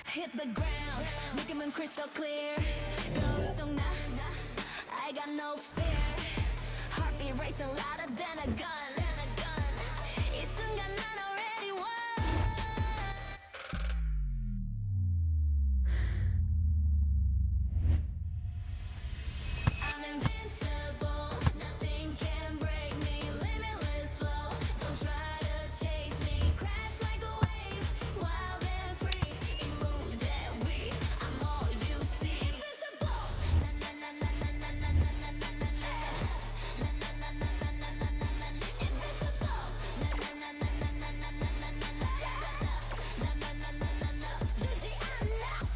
Hit the ground, 느낌은 crystal clear. I got no fear. Heartbeat racing louder than a gun. 이 순간 난 already won. I'm invincible, nothing can break me. Limitless flow, don't try to chase me. Crash like a wave, wild and free. You move that way, I'm all you see. Invincible, na na na na na na na na na na na na. Na na na na na na na na na. Invincible, na na na na na na na na na na. Na na na na na na. 두지 않아.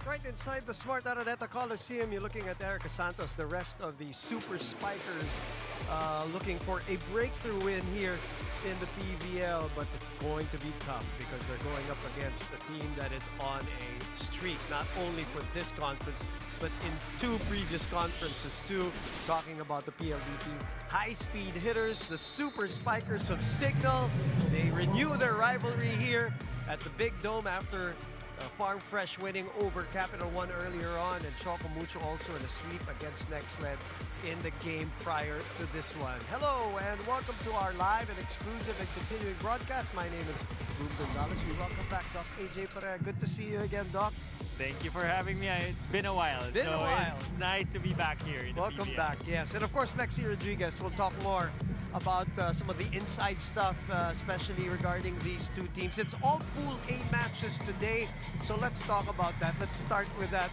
Right inside the Smart Araneta Coliseum, you're looking at Erica Santos, the rest of the Super Spikers looking for a breakthrough win here in the PVL, but it's going to be tough because they're going up against a team that is on a streak, not only for this conference, but in two previous conferences too. Talking about the PLDT high-speed hitters, the Super Spikers of Cignal. They renew their rivalry here at the Big Dome after Farm Fresh winning over Capital One earlier on, and Choco Mucho also in a sweep against Nextled in the game prior to this one. Hello and welcome to our live and exclusive and continuing broadcast. My name is Boom Gonzalez. We welcome back Doc AJ Perea. Good to see you again, Doc. Thank you for having me. It's been a while. It's nice to be back here in the Welcome PVL. back, yes. And of course, Lexi Rodriguez will talk more about some of the inside stuff, especially regarding these two teams. It's all Pool A matches today, so let's talk about that. Let's start with that,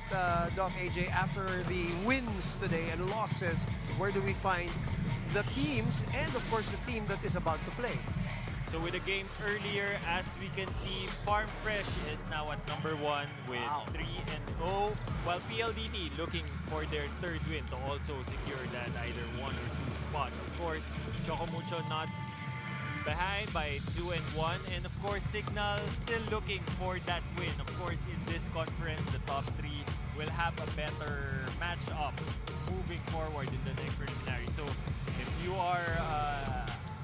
Doc AJ. After the wins today and losses, where do we find the teams and, of course, the team that is about to play? So with the game earlier, as we can see, Farm Fresh is now at number 1 with 3-0, while PLDT looking for their third win to also secure that either 1 or 2 spot. Of course, Choco Mucho not behind by 2-1, and of course Cignal still looking for that win. Of course, in this conference, the top 3 will have a better matchup moving forward in the next preliminary. So if you are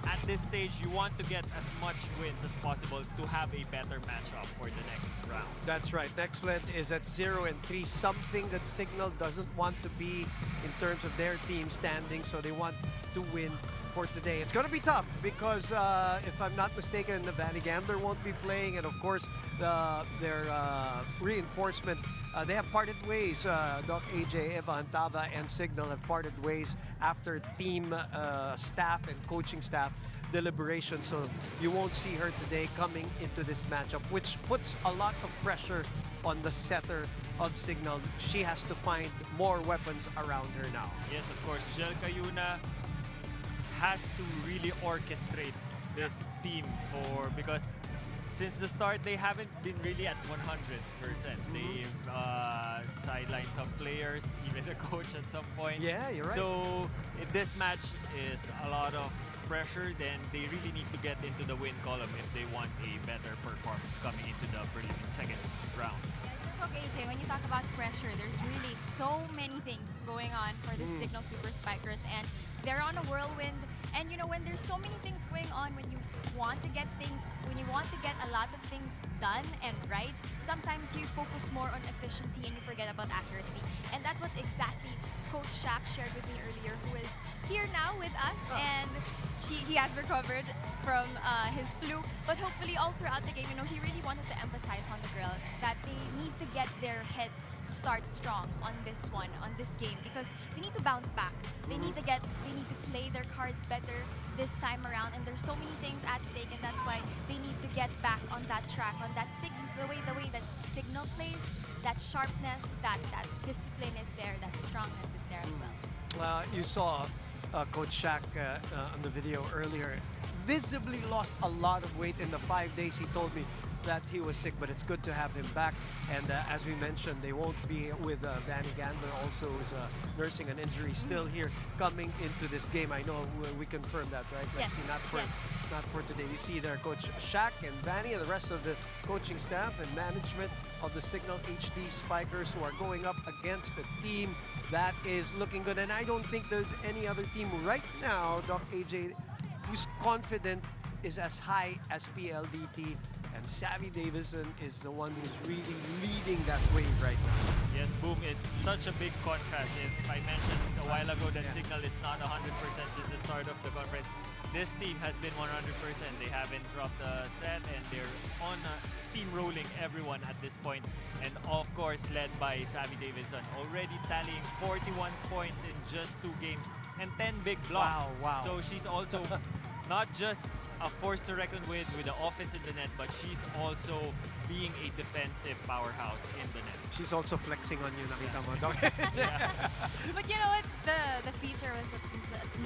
at this stage, you want to get as much wins as possible to have a better matchup for the next round. That's right. Nextled is at 0-3, something that Cignal doesn't want to be in terms of their team standing, so they want to win for today. It's going to be tough because, if I'm not mistaken, the Vanny Gambler won't be playing, and of course, their reinforcement, they have parted ways. Doc AJ, Eva Antava, and Cignal have parted ways after team staff and coaching staff deliberation, so you won't see her today coming into this matchup, which puts a lot of pressure on the setter of Cignal. She has to find more weapons around her now. Yes, of course. Jel Cayuna has to really orchestrate this team because since the start, they haven't been really at 100%. They've sidelined some players, even the coach at some point. Yeah, you're right. So if this match is a lot of pressure, then they really need to get into the win column if they want a better performance coming into the second round. Okay, AJ, when you talk about pressure, there's really so many things going on for the Cignal Super Spikers, and they're on a whirlwind. And you know, when there's so many things going on, when you want to get a lot of things done and right, sometimes you focus more on efficiency and you forget about accuracy. And that's what exactly Coach Shaq shared with me earlier, who is here now with us, and he has recovered from his flu. But hopefully all throughout the game, you know, he really wanted to emphasize on the girls that they need to get their head start strong on this game, because they need to bounce back. They need to play their cards better this time around, and there's so many things at stake, and that's why they need to get back on that track, on that the way that Cignal plays, that sharpness, that discipline is there, that strongness is there as well. You saw Coach Shaq on the video earlier, visibly lost a lot of weight in the 5 days. He told me that he was sick, but it's good to have him back. And as we mentioned, they won't be with Vanny Gandler, also who's nursing an injury, still here coming into this game. I know we confirmed that, right? Yes. Lexi, not for not for today. You see there Coach Shaq and Vanny and the rest of the coaching staff and management of the Cignal HD Spikers who are going up against a team that is looking good. And I don't think there's any other team right now, Doc AJ, whose confident is as high as PLDT. And Savvy Davison is the one who's really leading that wave right now. Yes, Boom, it's such a big contrast. If I mentioned a while ago that Cignal is not 100% since the start of the conference, this team has been 100%. They haven't dropped a set and they're on steamrolling everyone at this point. And of course, led by Savvy Davison, already tallying 41 points in just 2 games and 10 big blocks. Wow. So she's also not just a force to reckon with the offense in the net, but she's also being a defensive powerhouse in the net. She's also flexing on you, nakita mo, Doc. But you know what? The feature was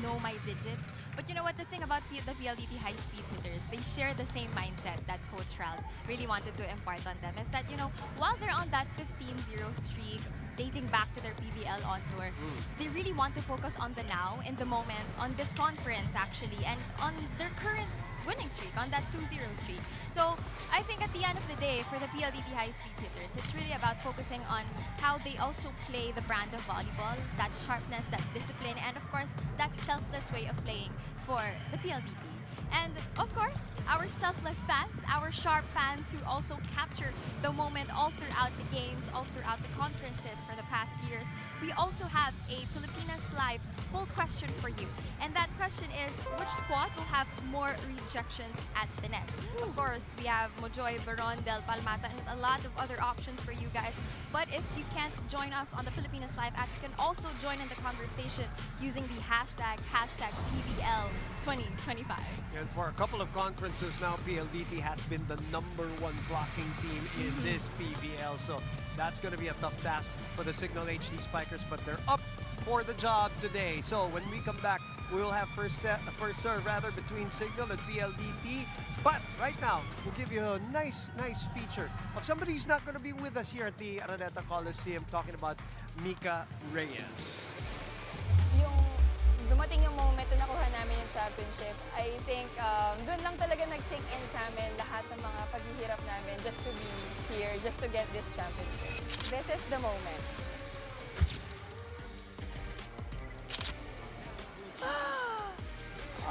know my digits. But you know what? The thing about the PLDT high-speed hitters, they share the same mindset that Coach Ralph really wanted to impart on them. Is that, you know, while they're on that 15-0 streak, dating back to their PVL on tour, they really want to focus on the now, in the moment, on this conference actually, and on their current winning streak, on that 2-0 streak. So I think at the end of the day, for the PLDT high-speed hitters, it's really about focusing on how they also play the brand of volleyball, that sharpness, that discipline, and of course, that selfless way of playing for the PLDT. And of course, our selfless fans, our sharp fans who also capture the moment all throughout the games, all throughout the conferences for the past years. We also have a Pilipinas Live poll question for you. And that question is, which squad will have more rejections at the net? Of course, we have Mojoy, Baron, Del Palmata, and a lot of other options for you guys. But if you can't join us on the Pilipinas Live app, you can also join in the conversation using the hashtag PVL2025. And for a couple of conferences now, PLDT has been the #1 blocking team in this PVL. So that's going to be a tough task for the Cignal HD Spikers, but they're up for the job today. So when we come back, we will have first serve between Cignal and PLDT. But right now, we'll give you a nice feature of somebody who's not going to be with us here at the Araneta Coliseum, talking about Mika Reyes. Yung dumating yung moment na nakuha namin yung championship, I think doon lang talaga nag-sink in sa amin lahat ng mga paghihirap namin just to be here, just to get this championship. This is the moment.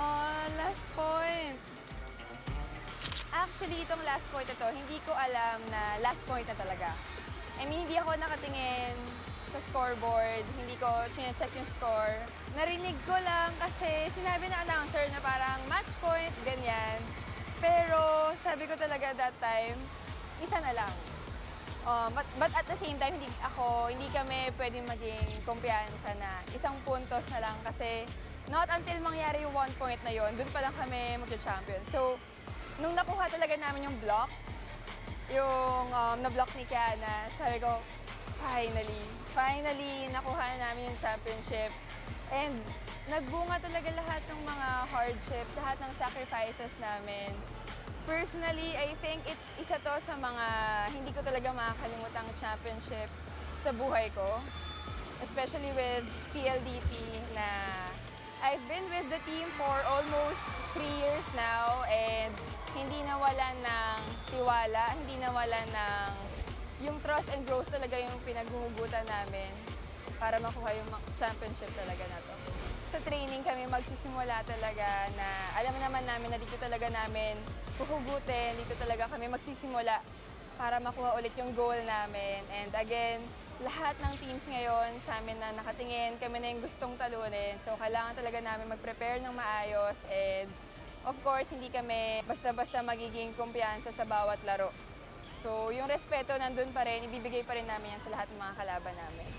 Oh, last point. Actually, itong last point ito, hindi ko alam na last point na talaga. I mean, hindi ako nakatingin sa scoreboard, hindi ko chine-check yung score. Narinig ko lang kasi sinabi na announcer na parang match point, ganyan. Pero sabi ko talaga that time, isa na lang. But at the same time, hindi kami pwedeng maging kumpiyansa na isang puntos na lang kasi not until mangyari yung 1 point na yon, dun pa lang kami magcha-champion. So, nung nakuha talaga namin yung block, yung na-block ni Kiana, sabi ko, finally, nakuha na namin yung championship. And nagbunga talaga lahat ng mga hardships, lahat ng sacrifices namin. Personally, I think isa to sa mga hindi ko talaga makakalimutang championship sa buhay ko. Especially with PLDT na I've been with the team for almost 3 years now and hindi nawalan ng tiwala, hindi nawalan ng yung trust and growth talaga yung pinaghuhugutan namin para makuha yung championship talaga na to. Sa training kami magsisimula talaga na alam naman namin na dito talaga namin huhugutin, dito talaga kami magsisimula para makuha ulit yung goal namin. And again, lahat ng teams ngayon sa amin na nakatingin, kami na yung gustong talunin. So kailangan talaga namin mag-prepare ng maayos and of course, hindi kami basta-basta magiging kumpiyansa sa bawat laro. So yung respeto nandun pa rin, ibibigay pa rin namin yan sa lahat ng mga kalaban namin.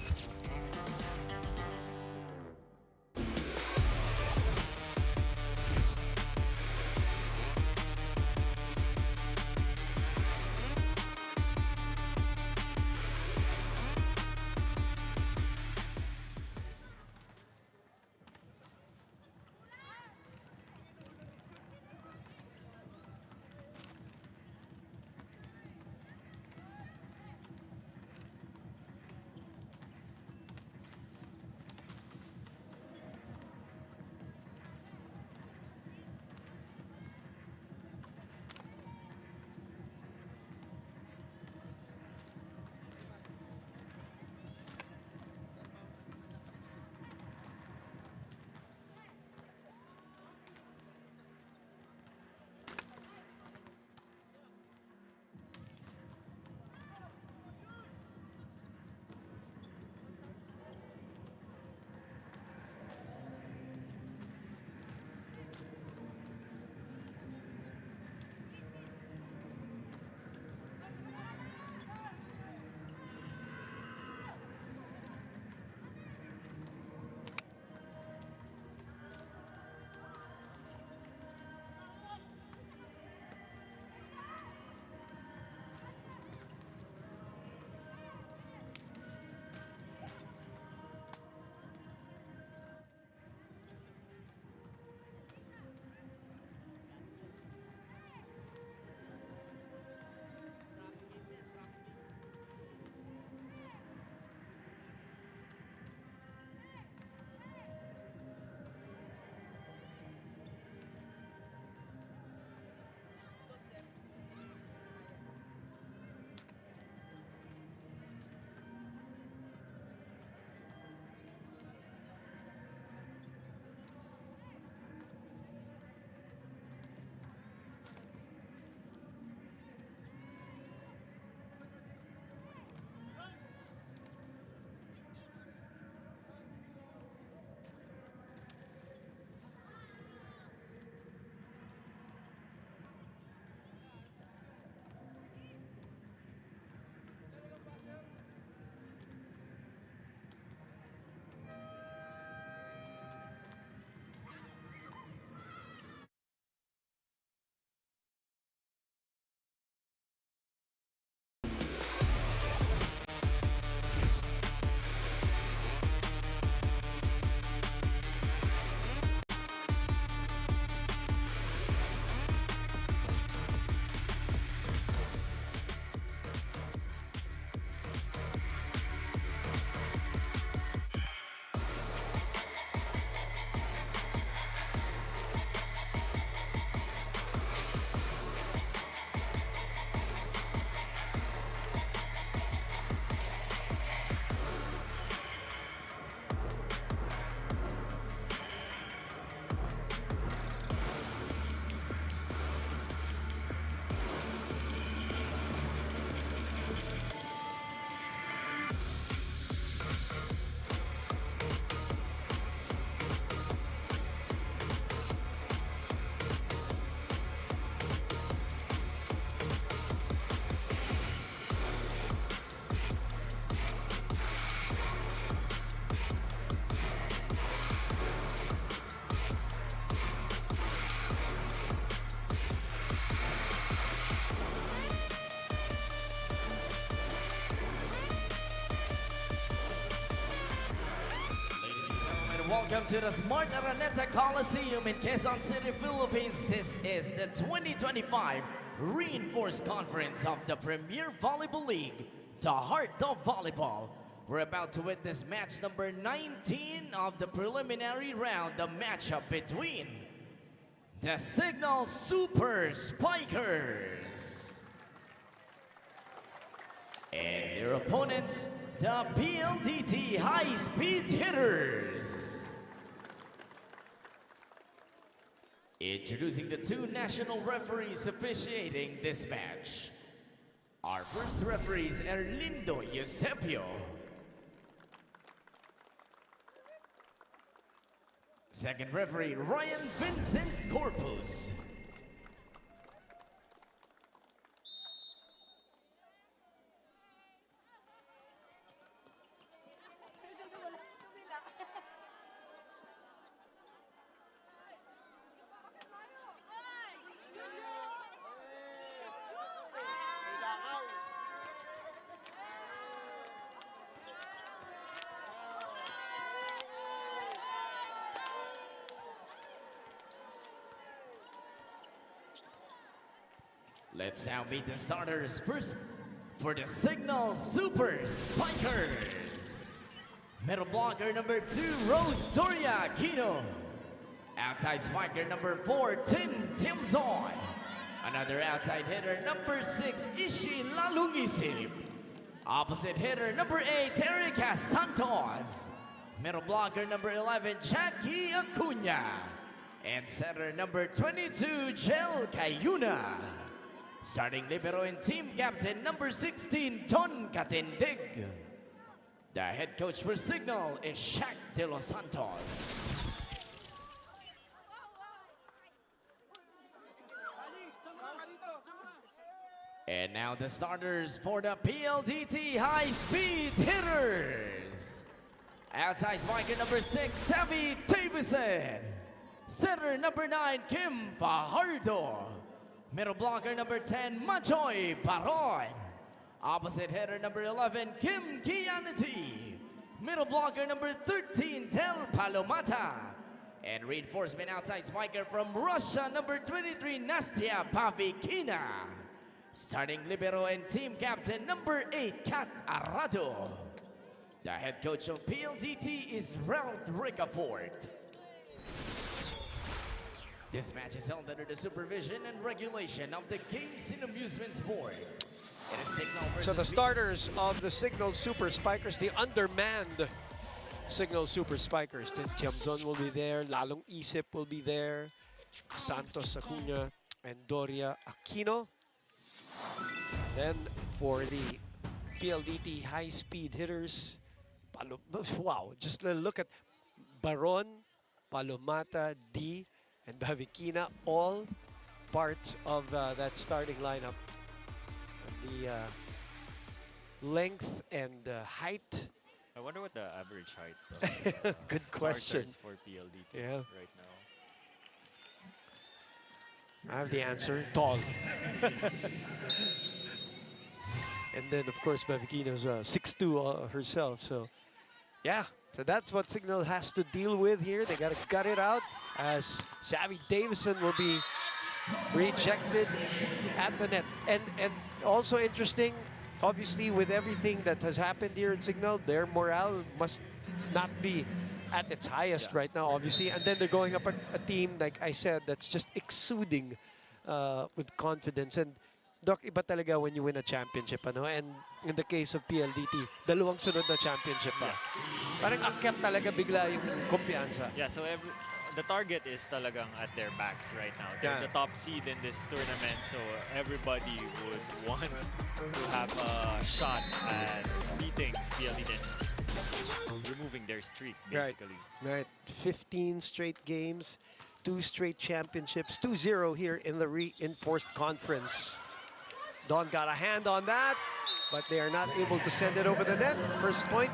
welcome to the Smart Araneta Coliseum in Quezon City, Philippines. This is the 2025 Reinforced Conference of the Premier Volleyball League, the heart of volleyball. We're about to witness match number 19 of the preliminary round, the matchup between the Cignal Super Spikers and their opponents, the PLDT High Speed Hitters. Introducing the two national referees officiating this match. Our first referee is Erlindo Eusebio. Second referee, Ryan Vincent Corpus. Let's now meet the starters. First, for the Cignal Super Spikers. Middle blocker number 2, Rose Doria Aquino. Outside spiker number 4, Tin Timzon. Another outside hitter, number 6, Ishi Lalungisip. Opposite hitter, number 8, Erica Santos. Middle blocker number 11, Jackie Acuna. And center number 22, Jel Cayuna. Starting libero and team captain number 16, Don Catendig. The head coach for Cignal is Shaq De Los Santos. And now the starters for the PLDT High Speed Hitters. Outside spiker number 6, Savvy Davison. Center number 9, Kim Fajardo. Middle blocker number 10, Majoy Paron. Opposite hitter number 11, Kim Kianati. Middle blocker number 13, Tel Palomata. And reinforcement outside spiker from Russia, number 23, Nastia Pavikina. Starting libero and team captain number 8, Kat Arado. The head coach of PLDT is Ralph Ricafort. This match is held under the supervision and regulation of the Games and Amusements Board. It is Cignal versus So the starters of the Cignal Super Spikers, the undermanned Cignal Super Spikers. Then Tiamzon will be there, Lalong Isip will be there, Santos Acuna and Doria Aquino. Then for the PLDT High Speed Hitters, wow, just look at Baron, Palomata, D, and Bavikina, all parts of that starting lineup. The length and height. I wonder what the average height of Good question. starters for PLDT Yeah. right now. I have the answer, tall. And then, of course, Bavikina's 6'2" herself. So, yeah. So that's what Cignal has to deal with here. They got to gut it out as Savvy Davison will be rejected at the net. And also interesting, obviously, with everything that has happened here in Cignal, their morale must not be at its highest right now, obviously. And then they're going up a team, like I said, that's just exuding with confidence. And Doc, iba talaga when you win a championship, ano? And in the case of PLDT, dalawang sunod na championship pa. Parang akyat talaga bigla yung kumpiyansa. Yeah, so the target is talagang at their backs right now. They're the top seed in this tournament, so everybody would want to have a shot at beating PLDT and removing their streak, basically. Right. 15 straight games, 2 straight championships, 2-0 here in the reinforced conference. Don got a hand on that, but they are not able to send it over the net. First point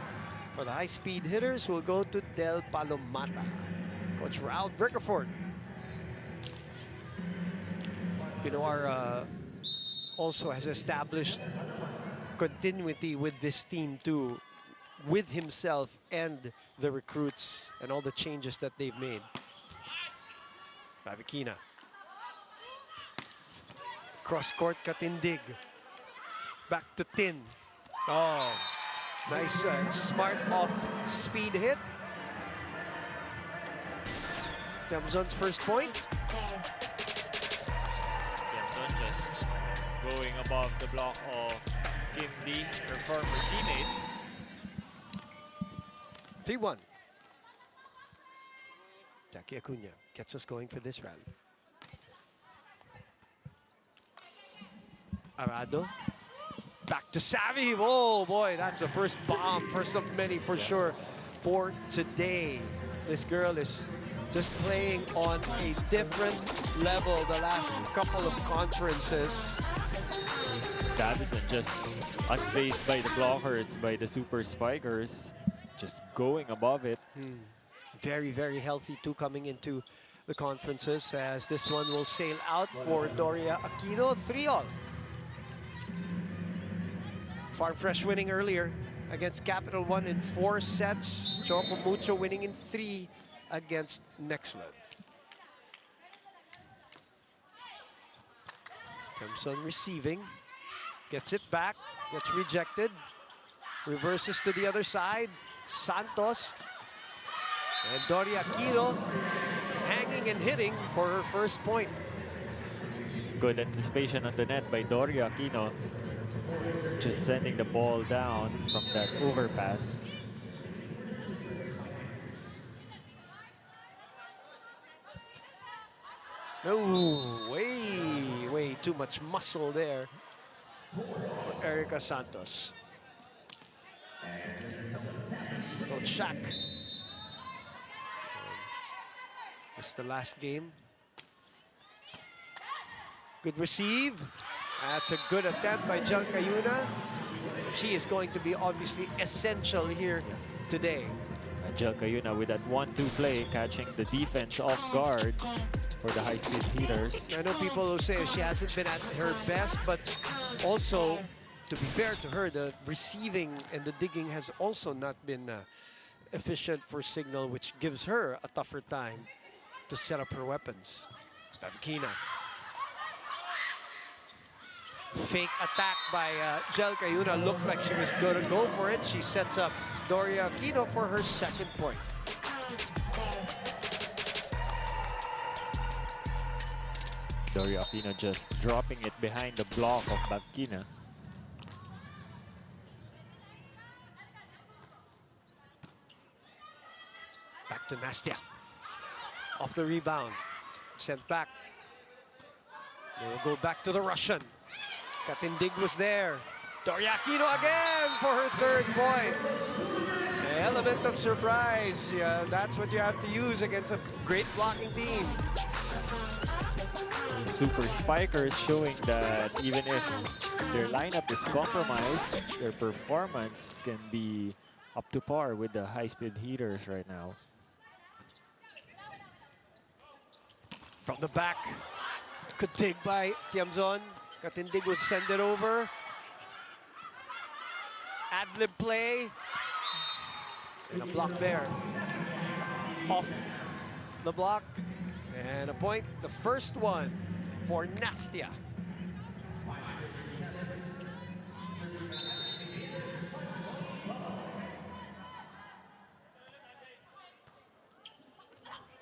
for the high-speed hitters will go to Del Palomata. Coach Ralph Ricafort. Pinoar also has established continuity with this team too. with himself and the recruits and all the changes that they've made. Bavikina. Cross-court Katindig. Back to Tin. Oh, nice smart off-speed hit. Tiamzon's first point. Tiamzon just going above the block of Kindi, her former teammate. 3-1. Jackie Acuna gets us going for this rally. Arado. Back to Savvy. Oh boy, that's the first bomb, first of many for sure for today. This girl is just playing on a different level the last couple of conferences. Davison just unfazed by the blockers, by the super spikers, just going above it. Very, very healthy too coming into the conferences, as this one will sail out for Doria Aquino. 3-all. Farm Fresh winning earlier against Capital One in 4 sets. Choco Mucho winning in 3 against Nextload. Thompson receiving, gets it back, gets rejected, reverses to the other side. Santos and Doria Aquino hanging and hitting for her first point. Good anticipation on the net by Doria Aquino. Just sending the ball down from that overpass. Oh, way too much muscle there for Erica Santos. Coach Shaq. It's the last game. Good receive. That's a good attempt by Jel Cayuna. She is going to be obviously essential here today. Jel Cayuna with that 1-2 play, catching the defense off guard for the high-speed heaters. I know people will say she hasn't been at her best, but also, to be fair to her, the receiving and the digging has also not been efficient for Cignal, which gives her a tougher time to set up her weapons. Bavikina. Fake attack by Jel Cayuna. Looked like she was going to go for it. She sets up Doria Aquino for her second point. Doria Aquino just dropping it behind the block of Bavikina. Back to Nastia. Off the rebound. Sent back. They will go back to the Russian. Katindig was there. Doria Aquino again for her third point. The element of surprise. Yeah, that's what you have to use against a great blocking team. Super spikers showing that even if their lineup is compromised, their performance can be up to par with the high-speed heaters right now. From the back, good dig by Tiamzon. Katindig would send it over. Ad-lib play. And a block there. Off the block. And a point, the first one for Nastia.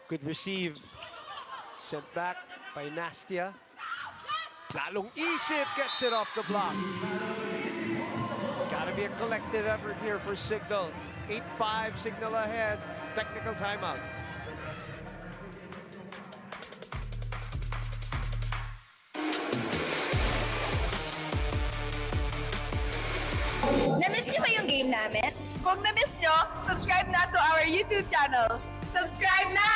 Good receive. Sent back by Nastia. Lalong isip gets it off the block. Gotta be a collective effort here for Cignal. 8-5, Cignal ahead. Technical timeout. Na-miss niyo ba yung game namin? Kung na-miss niyo, subscribe na to our YouTube channel. Subscribe na!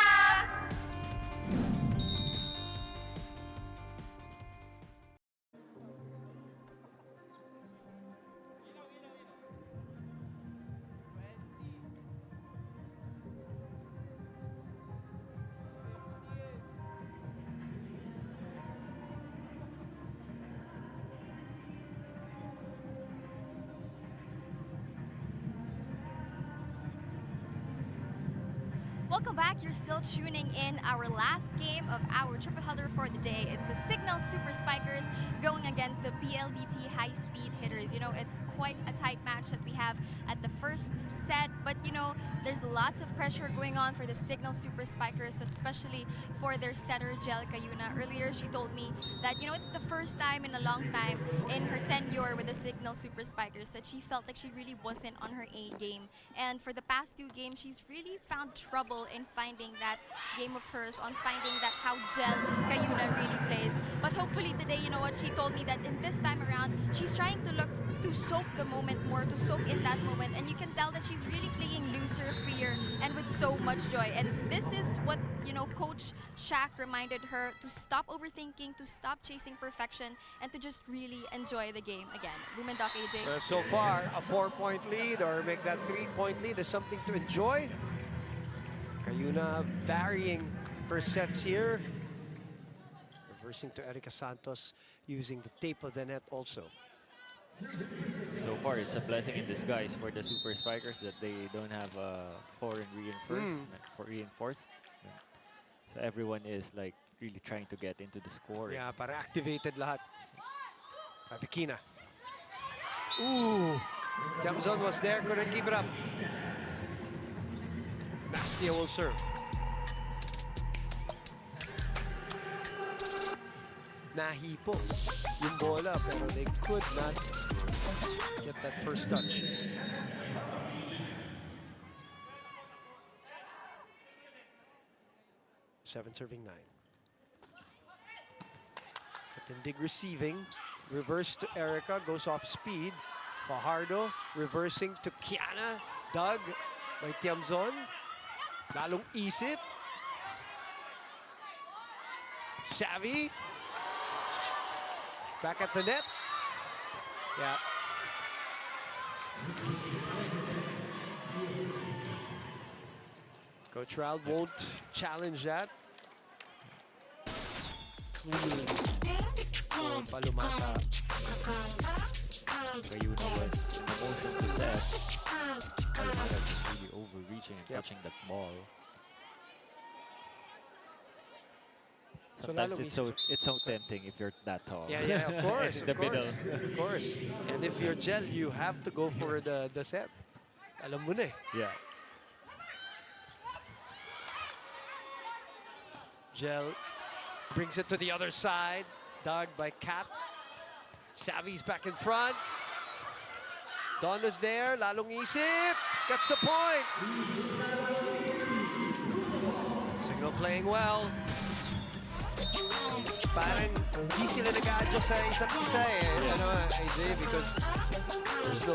Welcome back. You're still tuning in our last game of our triple header for the day. It's the Cignal Super Spikers going against the PLDT High Speed Hitters. You know, it's quite a tight match that we have at the first set, but you know, there's lots of pressure going on for the Cignal Super Spikers, especially for their setter, Jel Cayuna. Earlier, she told me that, you know, it's the first time in a long time in her tenure with the Cignal Super Spikers that she felt like she really wasn't on her A game. And for the past 2 games, she's really found trouble in finding that game of hers, on finding that how Jel Cayuna really plays. But hopefully today, you know what, she told me that in this time around, she's trying to look to soak the moment more, to soak in that moment. And you can tell that she's really playing looser, freer, and with so much joy. And this is what, you know, Coach Shaq reminded her, to stop overthinking, to stop chasing perfection, and to just really enjoy the game again. Bumendok, AJ. So far, a 4-point lead or make that 3-point lead is something to enjoy. Cayuna varying her sets here. Reversing to Erica Santos using the tape of the net also. So far, it's a blessing in disguise for the Super Spikers that they don't have a foreign reinforced. So everyone is like really trying to get into the score. Yeah, para activated lahat. Vikina. Ooh, Jamzon was there, couldn't keep it up. Nastia will serve. Nahipo yung bola, pero they could not get that first touch. Seven serving 9. Katindig receiving. Reverse to Erica, goes off speed. Fajardo reversing to Kiana. Dug by Tiamzon. Lalong isip. Savvy. Back at the net. Yeah. Coach Raul won't challenge that. Palumata. Cayuna was in the motion to set. Palumata just really overreaching and touching that ball. Sometimes it's so tempting if you're that tall. Yeah, of course. In the middle. Of course. And if you're Jel, you have to go for the set. Alam mo na eh. Yeah. Jel brings it to the other side. Dug by Cap. Savvy's back in front. Donna's there. Lalong isip. Gets the point. Cignal playing well. Parang hindi sila nag-adjust sa isa't isa eh. Ano, AJ, because there's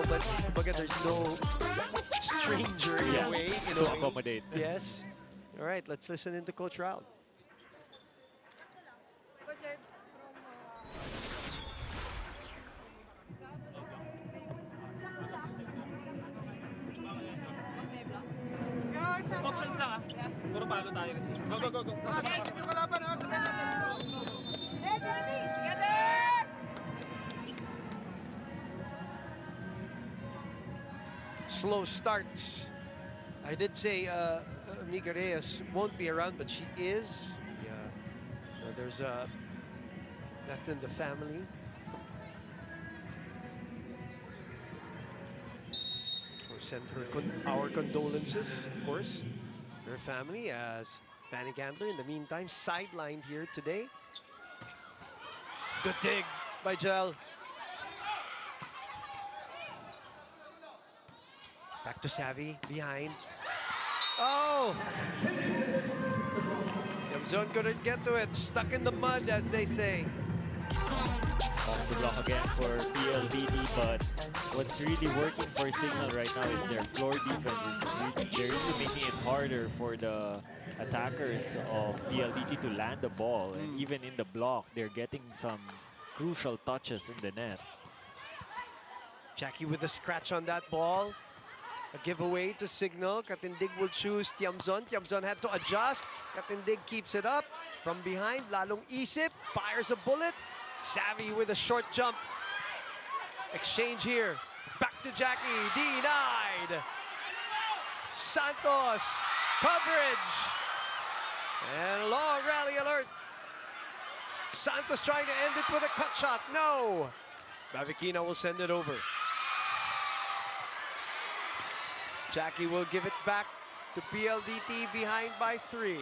no stranger in a way. You know, to accommodate. Yes. All right, let's listen into Coach Raul. Options lang ah. Puro palo tayo. Go, go, go, go. Okay. Yung kalaban ha. Sabay natin. Together! Slow start. I did say Mika Reyes won't be around, but she is. Yeah. So there's a death in the family. We'll send her our condolences, of course. Her family, as Manny Gandler in the meantime sidelined here today. Good dig by Jel. Back to Savvy, behind. Oh! Yamzon couldn't get to it. Stuck in the mud, as they say. Off the block again for PLDT, but what's really working for Cignal right now is their floor defense. They're really making it harder for the attackers of PLDT to land the ball. And even in the block, they're getting some crucial touches in the net. Jackie with a scratch on that ball. A giveaway to Cignal. Katindig will choose Tiamzon. Tiamzon had to adjust. Katindig keeps it up. From behind, Lalong isip. Fires a bullet. Savvy with a short jump. Exchange here. Back to Jackie. Denied. Santos Coverage! And long rally alert. Santos trying to end it with a cut shot. No! Bavikina will send it over. Jackie will give it back to PLDT behind by 3.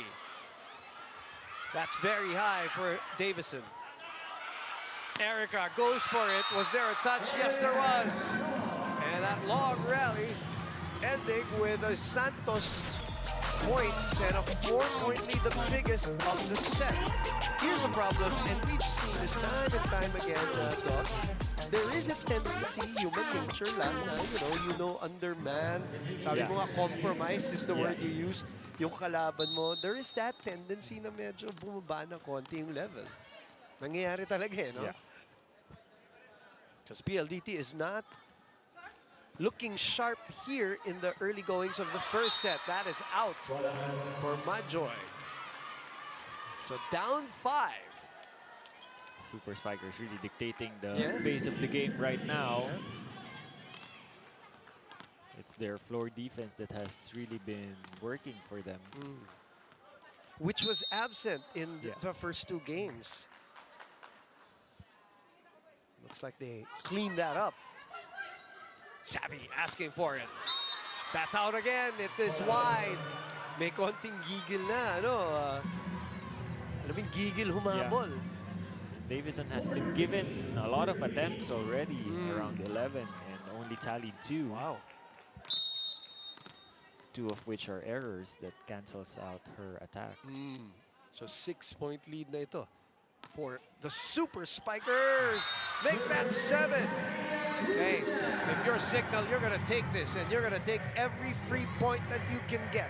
That's very high for Davison. Erica goes for it. Was there a touch? Yes, there was. And that long rally ending with a Santos point and a 4-point lead, the biggest of the set. Here's a problem, and we've seen this time and time again, Doc. There is a tendency, human nature lang, na, underman. Sabi mo nga, compromise is the word you use. Yung kalaban mo, there is that tendency na medyo bumaba na konti yung level. Nangyayari talaga no? Because PLDT is not looking sharp here in the early goings of the first set. That is out for Majoy. So down 5. Super Spikers really dictating the pace of the game right now. It's their floor defense that has really been working for them. Which was absent in the first 2 games. Looks like they cleaned that up. Savvy asking for it. That's out again. It is wide. May konting gigil na, alam mo, gigil humabol. Davison has been given a lot of attempts already, around 11, and only tallied 2. Wow. 2 of which are errors that cancels out her attack. So 6-point lead na ito for the Super Spikers. Make that 7. Hey, if you're Cignal, you're going to take this, and you're going to take every free point that you can get.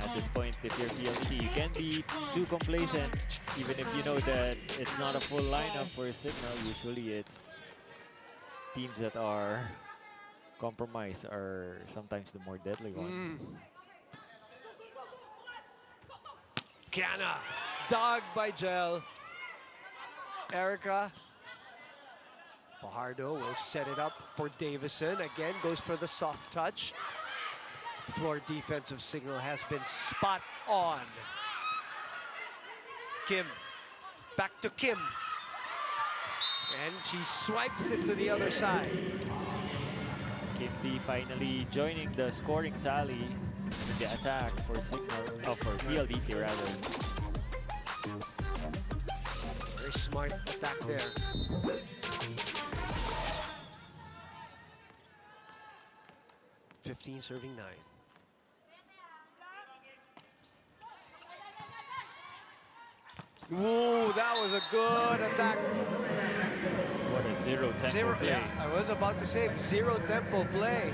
At this point, if you're PLDT, you can't be too complacent, even if you know that it's not a full lineup for Cignal. Usually it's teams that are compromised are sometimes the more deadly one. Kiana, dogged by Gel. Erica. Fajardo will set it up for Davison. Again, goes for the soft touch. Floor defensive Cignal has been spot on. Kim, back to Kim. And she swipes it to the other side. Kim D finally joining the scoring tally in the attack for Cignal, for PLDT rather. Very smart attack there. 15 serving 9. Ooh, that was a good attack. What a zero tempo play. Yeah, I was about to say zero tempo play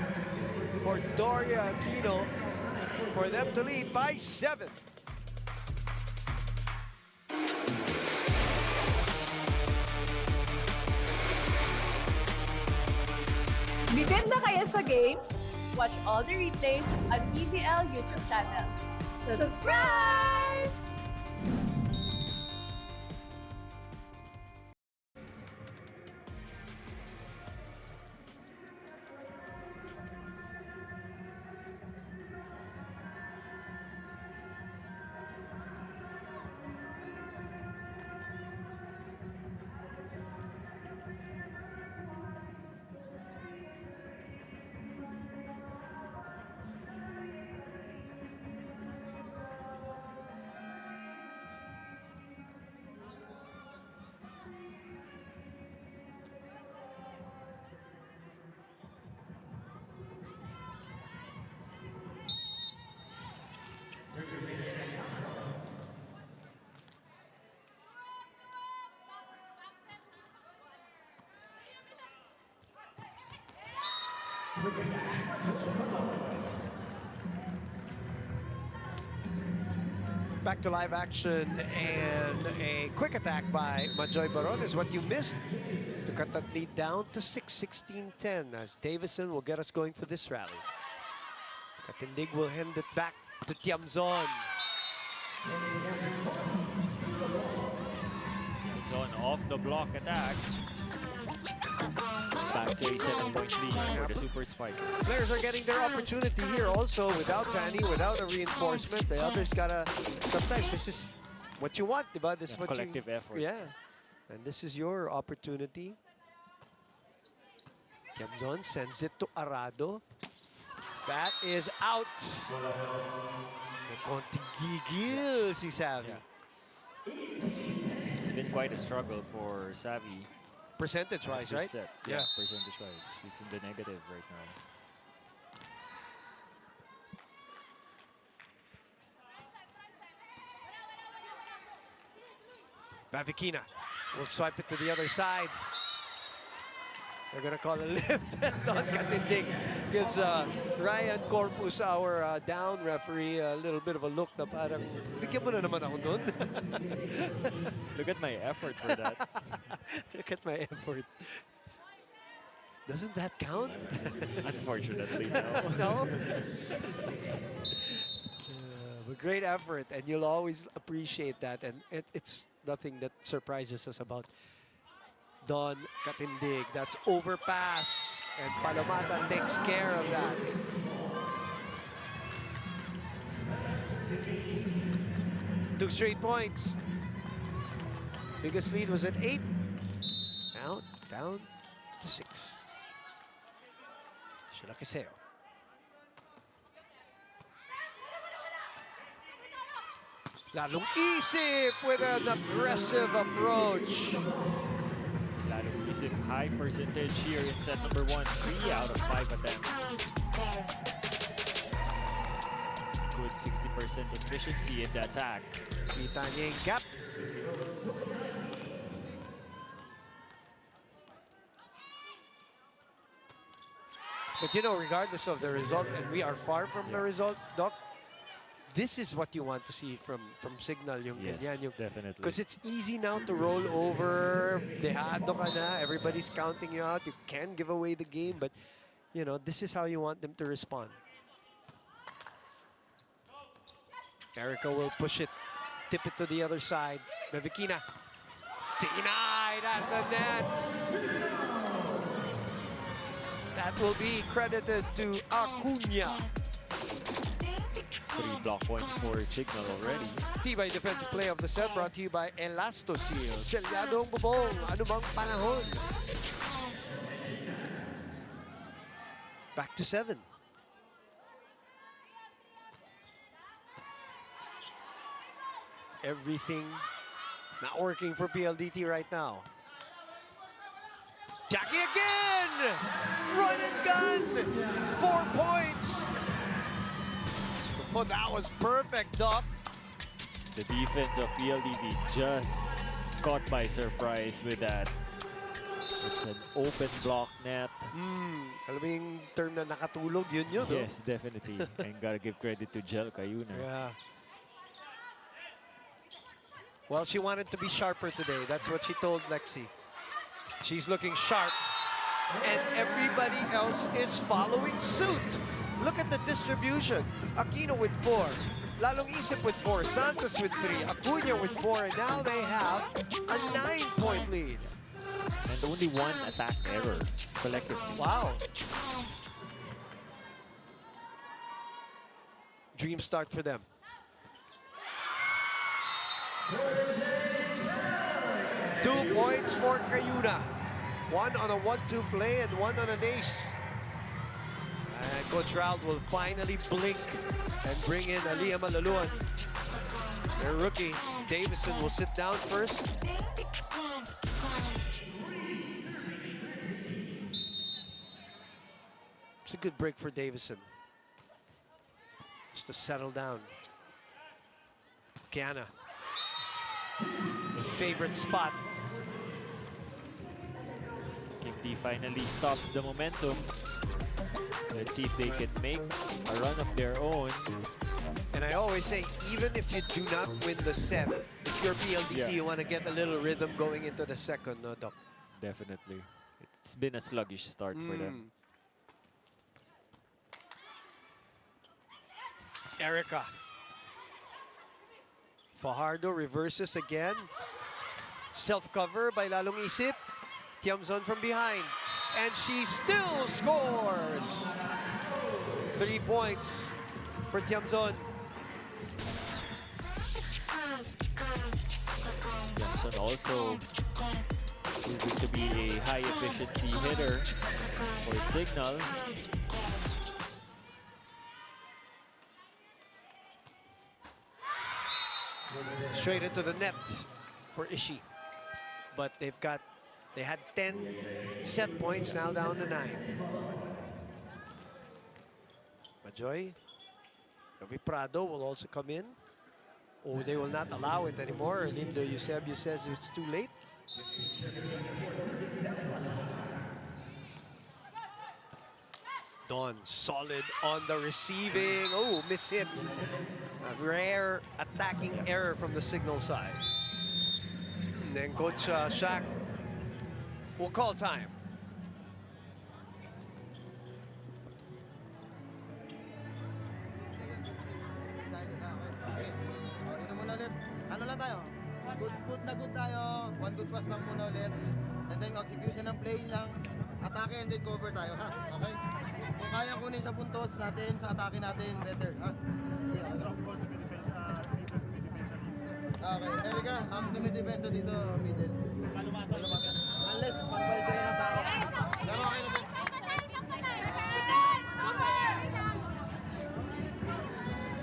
for Doria Aquino for them to lead by 7. Bitin na kaya sa games? Watch all the replays on PVL YouTube channel. Subscribe! Back to live action, and a quick attack by Majoy Baron is what you missed to cut that lead down to 6-16-10 as Davison will get us going for this rally. Katindig will hand it back to Tiamzon. Tiamzon off the block attack. back to a 7-point lead for the Super Spikers. Players are getting their opportunity here also without Fanny, without a reinforcement. The others gotta, sometimes this is what you want, diba? This is what Collective effort. Yeah, and this is your opportunity. Tiamzon sends it to Arado. That is out. May konting gigil si Savvy. Yeah. It's been quite a struggle for Savvy. Percentage-wise, right? Set. Yeah, percentage-wise. She's in the negative right now. Bavikina will swipe it to the other side. They're gonna call a lift. Don Katindig gives Ryan Corpus, our down referee, a little bit of a look na parang, bigyan mo na naman ako dun. Look at my effort for that. Look at my effort. Doesn't that count? Unfortunately, no. No? But great effort, and you'll always appreciate that. And it's nothing that surprises us about Don Katindig. That's overpass, and Palomata takes care of that. Two straight points. Biggest lead was at 8. Now down to 6. Shulakiseo. Lalong isip with an aggressive approach. Lalong isip, high percentage here in set number 1. 3 out of 5 attempts. Good 60% efficiency in the attack. Kita niya yung gap. But you know, regardless of the result, and we are far from the result, Doc, this is what you want to see from Cignal, yung ganyan, yung, definitely. because it's easy now to roll over, dehado ka na, everybody's counting you out, you can give away the game, but you know, this is how you want them to respond. Erica will push it, tip it to the other side. Bavikina, denied at the net. That will be credited to Acuna. 3 block points for Cignal already. Tibay defensive play of the set brought to you by Elastoseal. Selyadong bubong, anumang panahon. Back to 7. Everything not working for PLDT right now. Jackie again! Run and gun! 4 points! Oh, that was perfect, Doc. The defense of PLDT just caught by surprise with that. It's an open block net. Alam mo yung term na nakatulog, yun yun, no? Yes, definitely. And gotta give credit to Jel Cayuna. Yeah. Well, she wanted to be sharper today. That's what she told Lexi. She's looking sharp. And everybody else is following suit. Look at the distribution. Aquino with 4. Lalong Isip with 4. Santos with 3. Acuna with 4. And now they have a 9-point lead. And only 1 attack ever, collectively. Wow. Dream start for them. 2 points for Cayuna. 1 on a 1-2 play and 1 on an ace. And Coach Raul will finally blink and bring in Aliyah Malaluan. Their rookie, Davison, will sit down first. It's a good break for Davison. Just to settle down. Kiana. The favorite spot. King D finally stops the momentum. Let's see if they can make a run of their own. And I always say, even if you do not win the set, if you're PLDT, you want to get a little rhythm going into the second, no, Doc? Definitely. It's been a sluggish start for them. Erica. Fajardo reverses again. Self-cover by Lalong Isip. Tiamzon from behind. and she still scores. 3 points for Tiamzon. Johnson also proving to be a high efficiency hitter for Cignal. Straight into the net for Ishii. But they had 10 set points, now down to 9. Majoy, Ravi Prado will also come in. Oh, they will not allow it anymore. Lindo Eusebio says it's too late. Don, solid on the receiving. Oh, miss hit. A rare attacking error from the Cignal side. And then Coach Shaq will call time. Ano lang tayo? Good na good tayo. One good pass lang muna ulit. And then execution ng play lang. Atake and then cover tayo, ha? Okay? Kung kaya kunin sa puntos natin, sa atake natin, better, ha? Okay, Erika, ang tumidepensa dito, middle. Palumatan. Unless, pagbalik sila ng tao. Pero okay na din.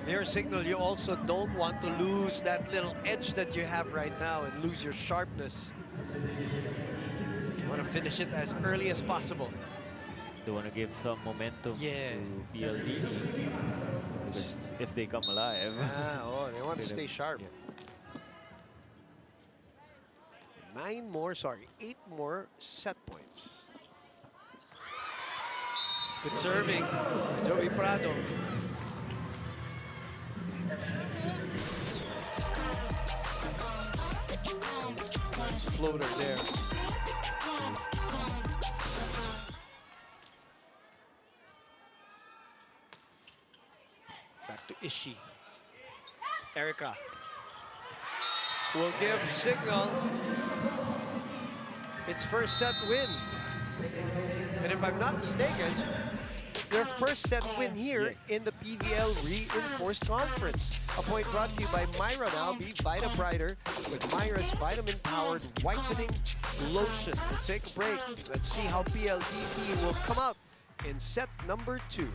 Near Cignal, you also don't want to lose that little edge that you have right now and lose your sharpness. You want to finish it as early as possible. They want to give some momentum Yeah. to PLDT. Because if they come alive, They want to stay sharp. Yeah. 8 more set points. Good serving, Joey Prado. Nice floater there. Back to Ishii. Erika will give Cignal its first set win. And if I'm not mistaken, their first set win here in the PVL Reinforced Conference. A point brought to you by Myra now. Be Vita Brighter with Myra's vitamin-powered whitening lotion. We'll take a break. Let's see how PLDT will come out in set number 2.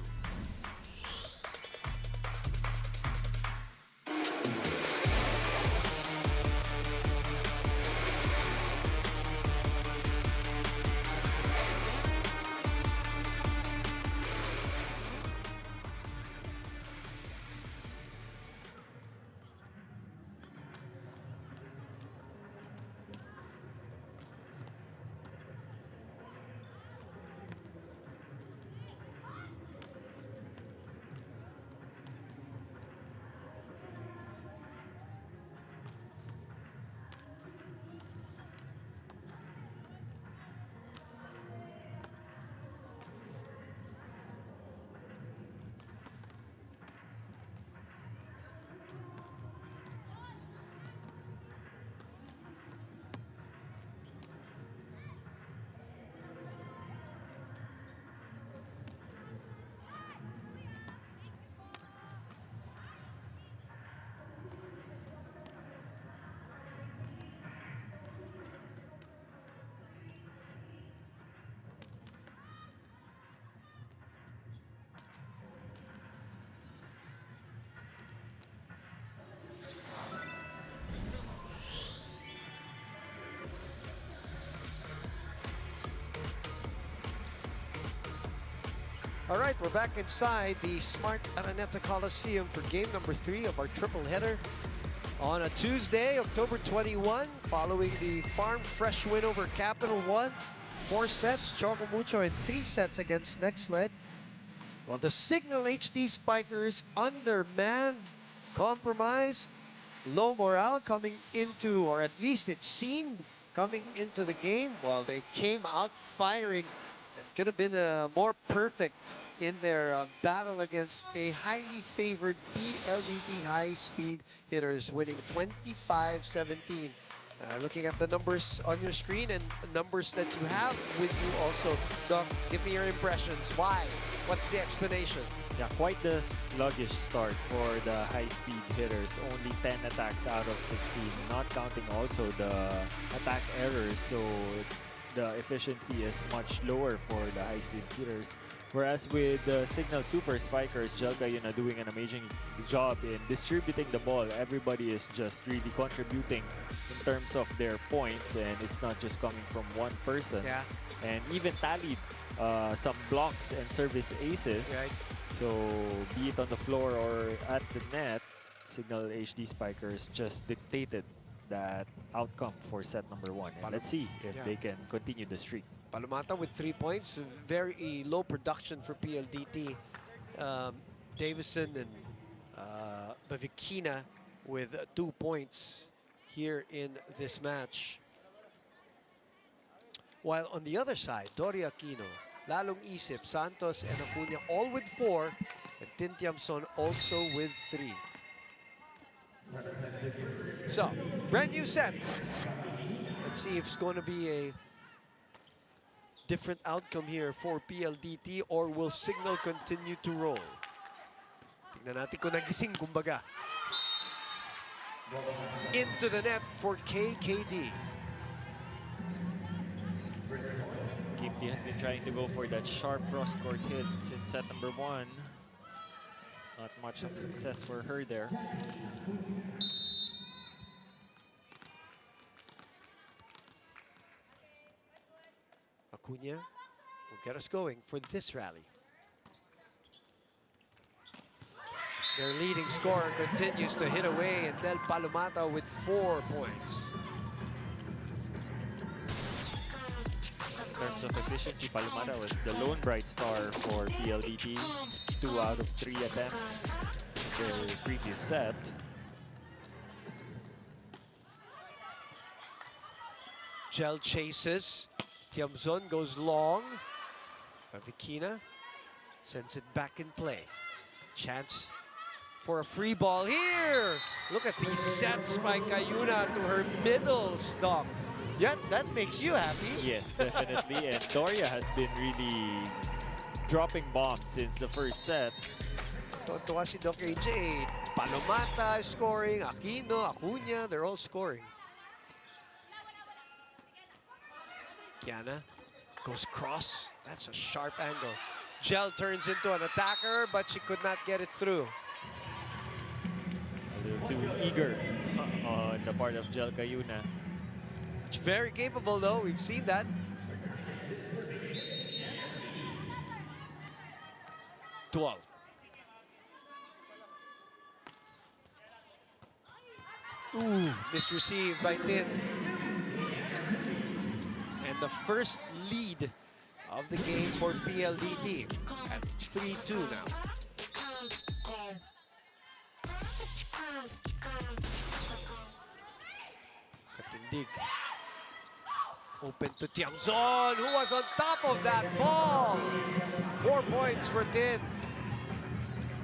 All right, we're back inside the Smart Araneta Coliseum for game number 3 of our triple header on a Tuesday, October 21, following the Farm Fresh win over Capital One. 4 sets, Choco Mucho in 3 sets against Nextlet. Well, the Cignal HD Spikers undermanned, compromise, low morale coming into, or at least it seemed coming into the game. While they came out firing, it could have been more perfect in their battle against a highly favored PLDT high-speed hitters, winning 25-17 Looking at the numbers on your screen and numbers that you have with you also. Doc, give me your impressions. Why? What's the explanation? Yeah, quite the sluggish start for the high-speed hitters. Only 10 attacks out of 16, not counting also the attack errors. So the efficiency is much lower for the high-speed hitters. Whereas with the Cignal Super Spikers, Jalgayuna doing an amazing job in distributing the ball. Everybody is just really contributing in terms of their points, and it's not just coming from one person. Yeah. And even tallied some blocks and service aces. Right. So be it on the floor or at the net, Cignal HD Spikers just dictated that outcome for set number 1. And let's see if they can continue the streak. Palomata with 3 points, very low production for PLDT. Davison and Bavikina with 2 points here in this match. While on the other side, Dory Aquino, Lalong Isip, Santos, and Acuña all with 4, and Tintiamson also with 3. So, brand new set. Let's see if it's going to be a different outcome here for PLDT, or will Cignal continue to roll? Tignan natin kung nagising, kumbaga. Into the net for KKD. Kimdi has been trying to go for that sharp cross-court hit since set number 1. Not much of success for her there. Acuña will get us going for this rally. Their leading scorer continues to hit away, and Del Palomata with 4 points. In terms of efficiency, Palomata was the lone bright star for PLDT. 2 out of 3 attempts in their previous set. Gel chases. Tiamzon goes long. Bavikina sends it back in play. Chance for a free ball here. Look at these sets by Cayuna to her middles, Doc. Yeah, that makes you happy. Yes, definitely. And Doria has been really dropping bombs since the first set. Tuwa si Doc AJ. Palomata is scoring. Aquino, Acuña, they're all scoring. Kiana goes cross. That's a sharp angle. Gel turns into an attacker, but she could not get it through. A little too eager on the part of Gel Cayuna. It's very capable, though. We've seen that. Dual. Ooh, misreceived by Tin. And the first lead of the game for PLDT at 3-2 now. Katindig. Open to Tiamzon, who was on top of that ball. 4 points for Tin.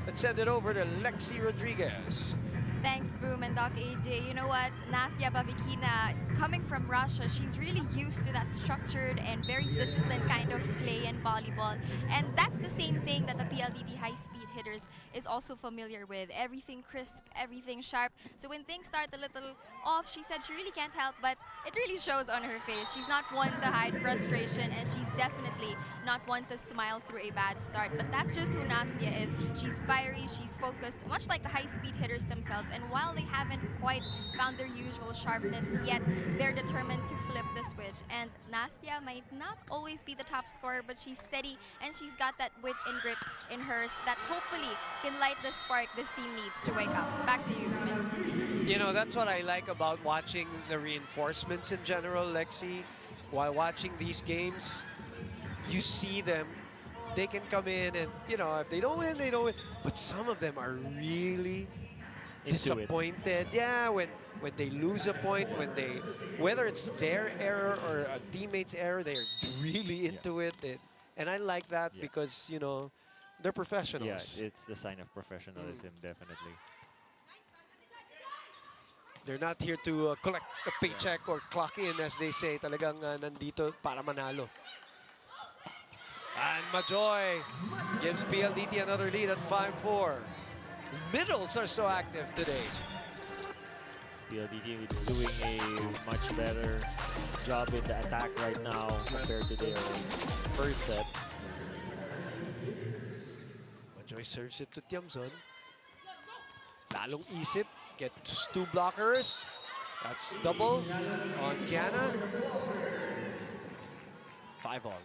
Let's send it over to Lexi Rodriguez. Thanks, Boom and Doc AJ. You know what? Nastya Bavikina, coming from Russia, she's really used to that structured and very disciplined kind of play in volleyball. And that's the same thing that the PLDT high-speed hitters is also familiar with. Everything crisp, everything sharp. So when things start a little off, she said she really can't help, but it really shows on her face. She's not one to hide frustration, and she's definitely not one to smile through a bad start. But that's just who Nastya is. She's fiery, she's focused, much like the high-speed hitters themselves. And while they haven't quite found their usual sharpness yet, they're determined to flip the switch. And Nastya might not always be the top scorer, but she's steady and she's got that wit and grip in hers that hopefully can light the spark this team needs to wake up. Back to you, Ruben. You know, that's what I like about watching the reinforcements in general, Lexi. While watching these games, you see them. They can come in and, you know, if they don't win, they don't win. But some of them are really disappointed. Yeah, when they lose a point, whether it's their error or a teammate's error, they're really into it. And I like that because, you know, they're professionals. Yeah, it's the sign of professionalism, definitely. They're not here to collect a paycheck or clock in, as they say. Talagang nandito para manalo. And Majoy gives PLDT another lead at 5-4. Middles are so active today. PLDT is doing a much better job in the attack right now compared to their first set. Majoy serves it to Tiamzon. Lalong isip, gets 2 blockers. That's double on Kiana. 5-all.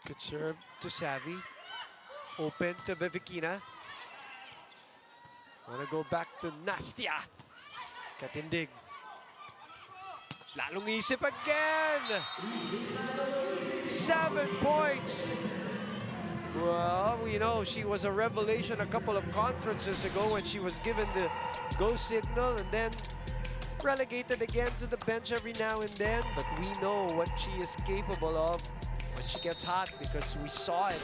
Good serve to Savvy. Open to Bevikina. Wanna go back to Nastia. Katindig. Lalong isip again. 7 points. Well, we know she was a revelation a couple of conferences ago when she was given the go signal and then relegated again to the bench every now and then. But we know what she is capable of when she gets hot because we saw it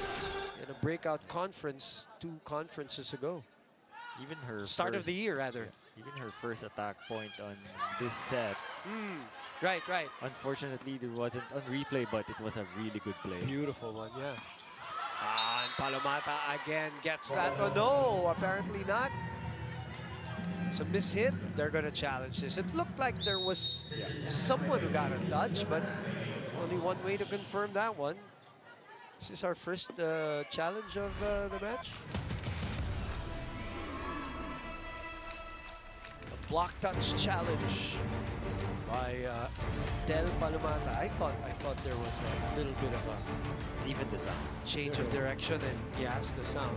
in a breakout conference 2 conferences ago. Even her Start of first- the year, rather. Even her first attack point on this set. Right. Unfortunately, it wasn't on replay, but it was a really good play. Beautiful one, yeah. And Palomata again gets that. Oh no, apparently not. It's a mishit. They're gonna challenge this. It looked like there was someone who got a touch, but only one way to confirm that one. This is our first challenge of the match. A block touch challenge by Del Palomata. I thought there was a little bit of a Even the sound. change of direction and yes, the sound.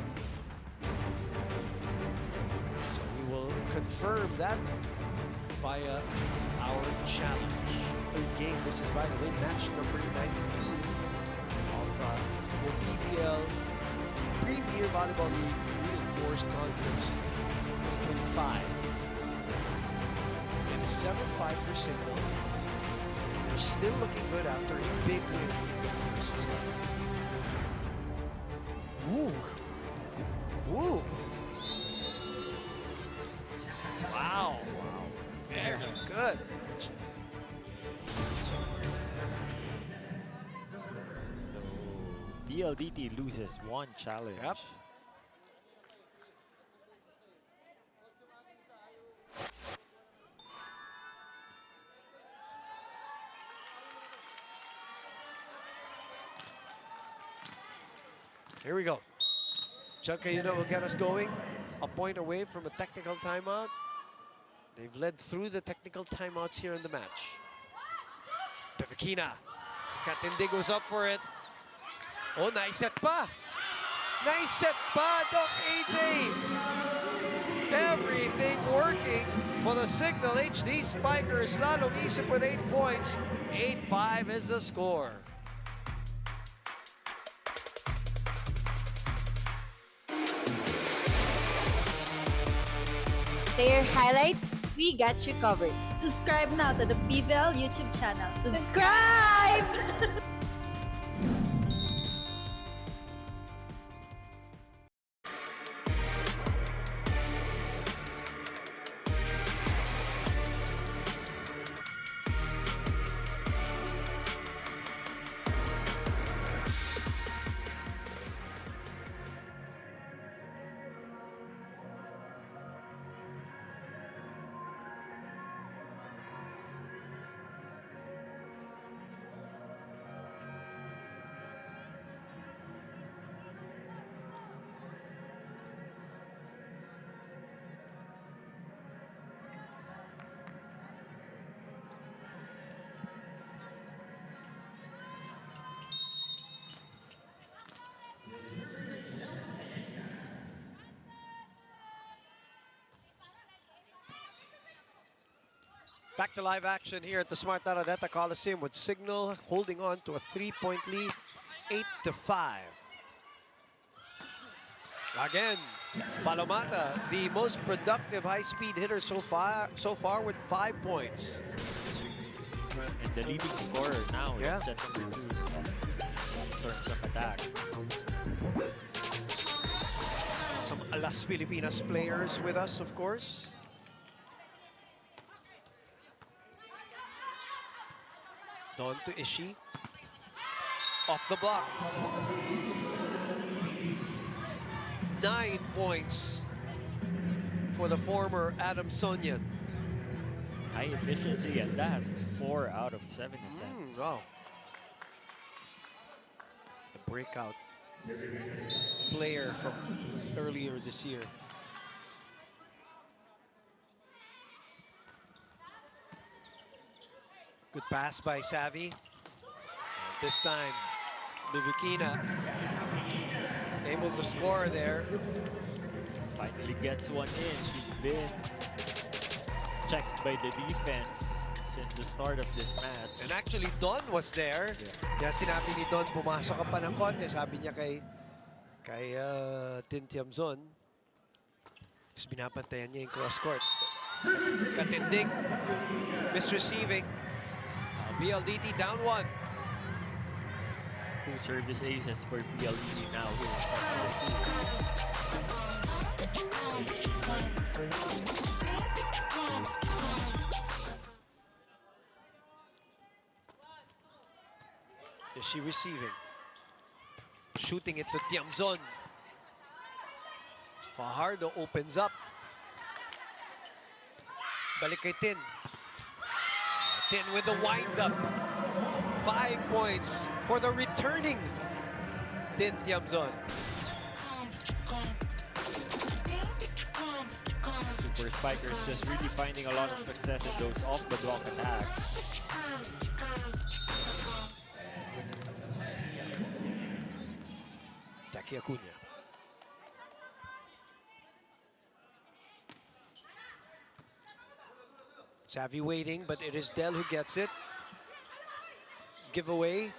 So we will confirm that via our challenge. Third game. This is, by the way, match number 92 of the PVL Premier Volleyball League Reinforced Conference 2025. And 7-5 for Cignal. They're still looking good after a big win in the first set. Ooh. Ooh. Wow. Very good. PLDT loses 1 challenge. Yep. Here we go. Chunkayuna will get us going. A point away from a technical timeout. They've led through the technical timeouts here in the match. Bevikina. Katindi goes up for it. Oh, nice set pa. Nice set pa, Doc AJ. Everything working for the Cignal HD Spikers. Lalong isip with 8 points. 8-5 is the score. Player highlights, we got you covered. Subscribe now to the PVL YouTube channel. Subscribe! Back to live action here at the Smart Araneta Coliseum with Cignal holding on to a 3-point lead, 8-5. Again, Palomata, the most productive high-speed hitter so far with 5 points. And the leading scorer now Yeah. in set number 2 in terms of attack. Some Alas Pilipinas players with us, of course. Don to Ishii. Off the block. 9 points for the former Adam Sonyan. High efficiency at that. 4 out of 7 attempts. Wow. The breakout player from earlier this year. Good pass by Savvy. This time, Mika able to score there. Finally gets one in. He's been checked by the defense since the start of this match. And actually, Don was there. Kaya sinabi ni Don, pumasok ka pa ng konti. Sabi niya kay Tin Tiamzon. Tapos binabantayan niya yung cross-court. Katindig. Misreceiving. PLDT down 1. 2 service aces for PLDT now here. Is she receiving? Shooting it to Tiamzon. Fajardo opens up. Balik kay Tin. Tin with the wind-up. 5 points for the returning Tin Tiamzon. Super Spikers just really finding a lot of success in those off-the-block attacks. Jackie Acuna. Savvy waiting, but it is Del who gets it. Giveaway.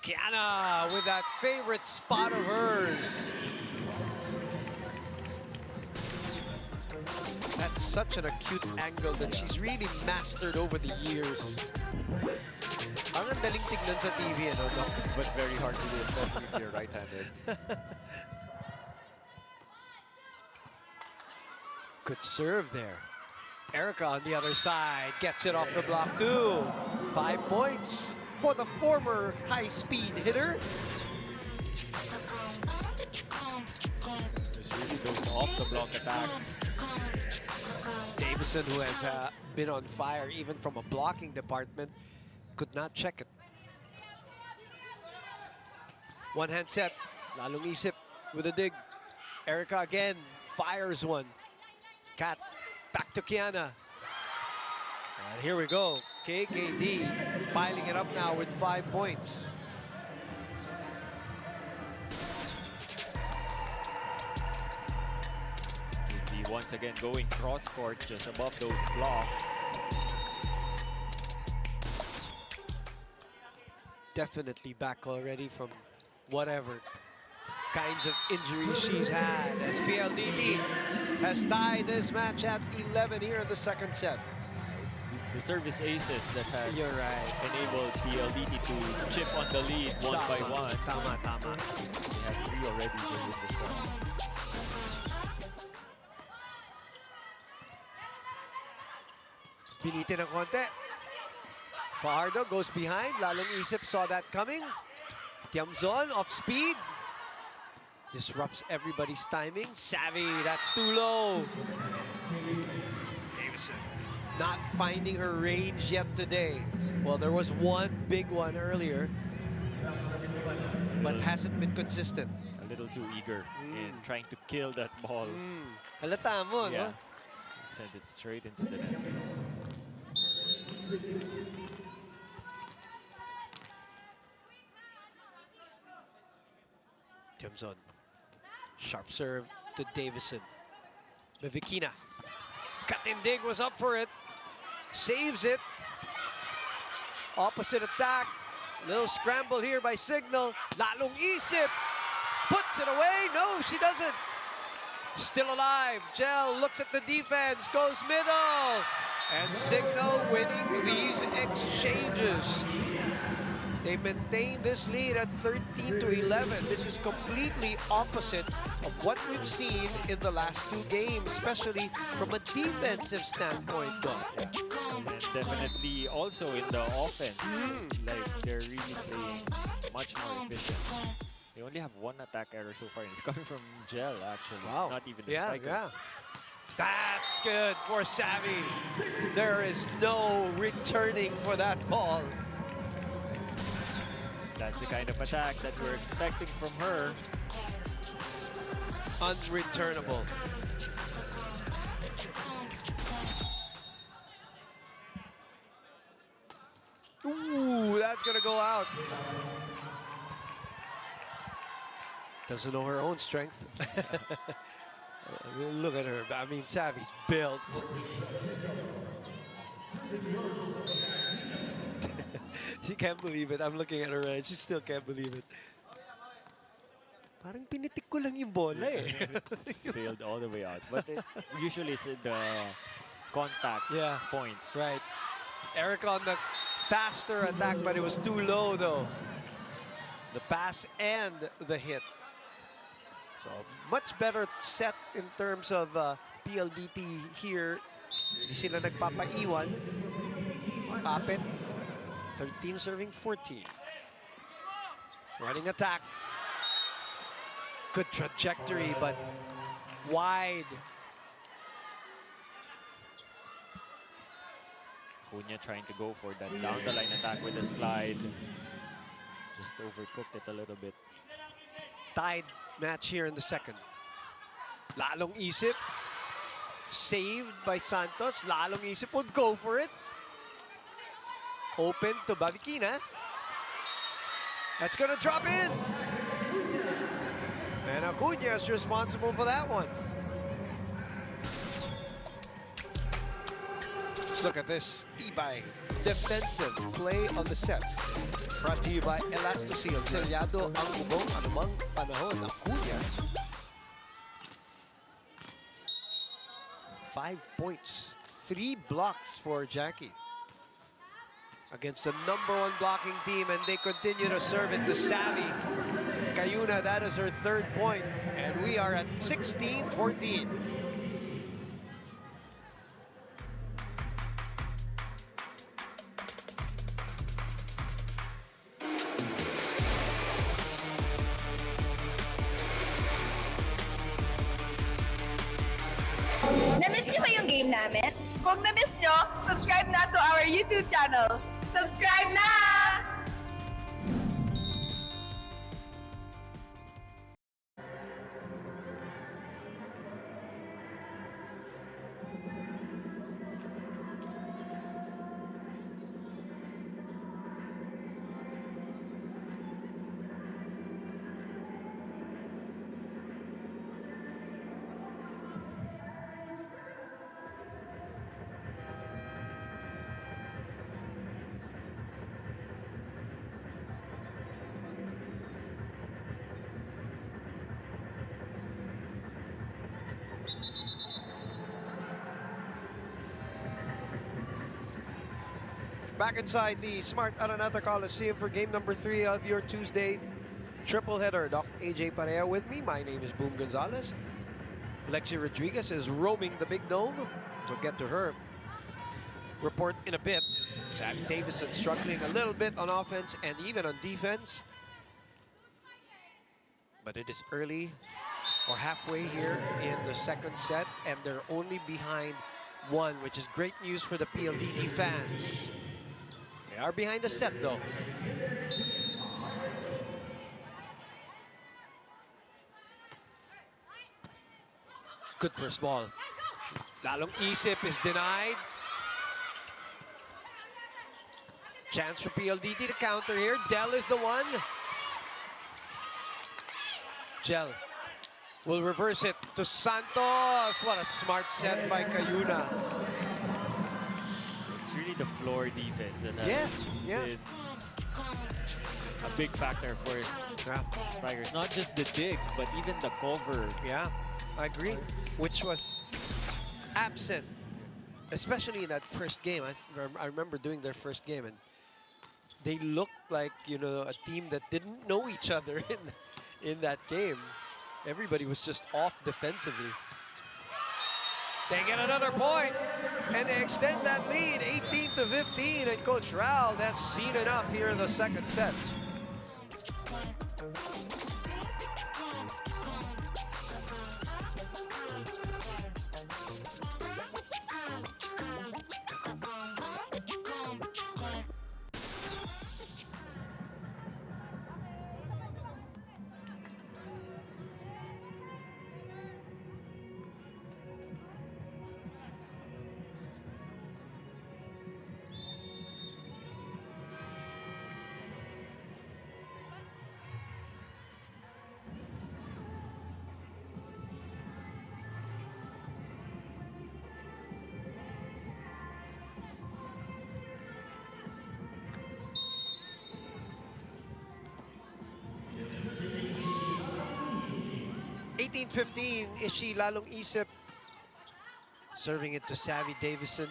Kiana with that favorite spot of hers. That's such an acute angle that she's really mastered over the years. Ang daling tignan sa TV, ano, Doc? But very hard to do, especially if you're right-handed. Good serve there. Erica on the other side gets it off the block too. 5 points for the former high-speed hitter. There's really those off-the-block attacks. Davison, who has been on fire even from a blocking department, could not check it. One hand set. Lalong isip with a dig. Erica again fires one. Kat back to Kiana. And here we go. KKD piling it up now with 5 points. KD once again going cross-court just above those blocks. Definitely back already from whatever kinds of injuries she's had, as PLDT has tied this match at 11 here in the second set. The service aces that has You're right. enabled PLDT to chip on the lead one by one. Tama. They have 3 already just in the set. Pinitin ng konti. Fajardo goes behind. Lalong isip saw that coming. Tiamzon off speed. Disrupts everybody's timing. Savvy, that's too low. Davison not finding her range yet today. Well, there was one big one earlier, but hasn't been consistent. A little too eager in trying to kill that ball. Halata mo, Yeah. no? Send it straight into the net. Tiamzon. Sharp serve to Davison. Mavicina. Katindig was up for it. Saves it. Opposite attack. Little scramble here by Cignal. Lalong isip. puts it away. No, she doesn't. Still alive. Gel looks at the defense, goes middle. And Cignal winning these exchanges. They maintain this lead at 13-11. This is completely opposite of what we've seen in the last two games, especially from a defensive standpoint, though. And definitely also in the offense. Like, they're really playing much more efficient. They only have one attack error so far, and it's coming from Gel, actually. Wow. Not even the Yeah, spikers. yeah. That's good for Savvy. There is no returning for that ball. That's the kind of attack that we're expecting from her. Unreturnable. Ooh, that's gonna go out. Doesn't know her own strength. Look at her. I mean, Savvy's built. She can't believe it. I'm looking at her and she still can't believe it. Parang pinitik ko lang yung bola eh. Failed all the way out. But usually it's the contact point. Right. Erica on the faster attack, but it was too low though. The pass and the hit. So much better set in terms of PLDT here. Hindi sila nagpapaiwan. Kapit. 13 serving 14. Running attack. Good trajectory, but wide. Cunha trying to go for that down the line attack with a slide. Just overcooked it a little bit. Tied match here in the second. Lalong isip. Saved by Santos. Lalong isip would go for it. Open to Bavikina. That's gonna drop in. And Acuna is responsible for that one. Let's look at this Tibay defensive play on the set. Brought to you by Elastoseal. Selyado ang bubong anumang panahon. Acuna. 5 points. 3 blocks for Jackie. Against the #1 blocking team, and they continue to serve it to Savvy. Cayuna, that is her 3rd point, and we are at 16-14. Na-miss niyo ba yung game namin? Kung na-miss niyo, subscribe na to our YouTube channel. Subscribe na! Back inside the Smart Araneta Coliseum for game number 3 of your Tuesday triple header. Doc AJ Pareja with me. My name is Boom Gonzalez. Lexi Rodriguez is roaming the big dome. So get to her report in a bit. Sam Davison struggling a little bit on offense and even on defense. But it is early or halfway here in the second set, and they're only behind 1, which is great news for the PLDT fans. They are behind the set though. Good first ball. Lalong isip is denied. Chance for PLDT to counter here. Del is the one. Gel will reverse it to Santos. What a smart set by Cayuna. It's really the floor defense that has been a big factor for Spikers. Not just the digs, but even the cover. Yeah, I agree. Which was absent, especially in that first game. I remember doing their first game, and they looked like, you know, a team that didn't know each other in that game. Everybody was just off defensively. They get another point, and they extend that lead, 18-15. And Coach Raul, that's seen enough here in the second set. (18-15), Ishi lalong isip. Serving it to Savvy Davison.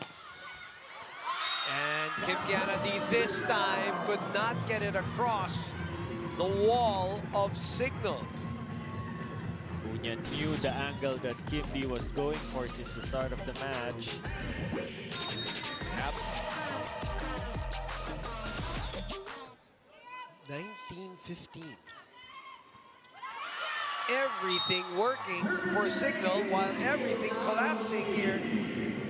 And Kim Kennedy this time could not get it across the wall of Cignal. Bunyan knew the angle that Kim B was going for since the start of the match. Yep. 19-15. Everything working for Cignal while everything collapsing here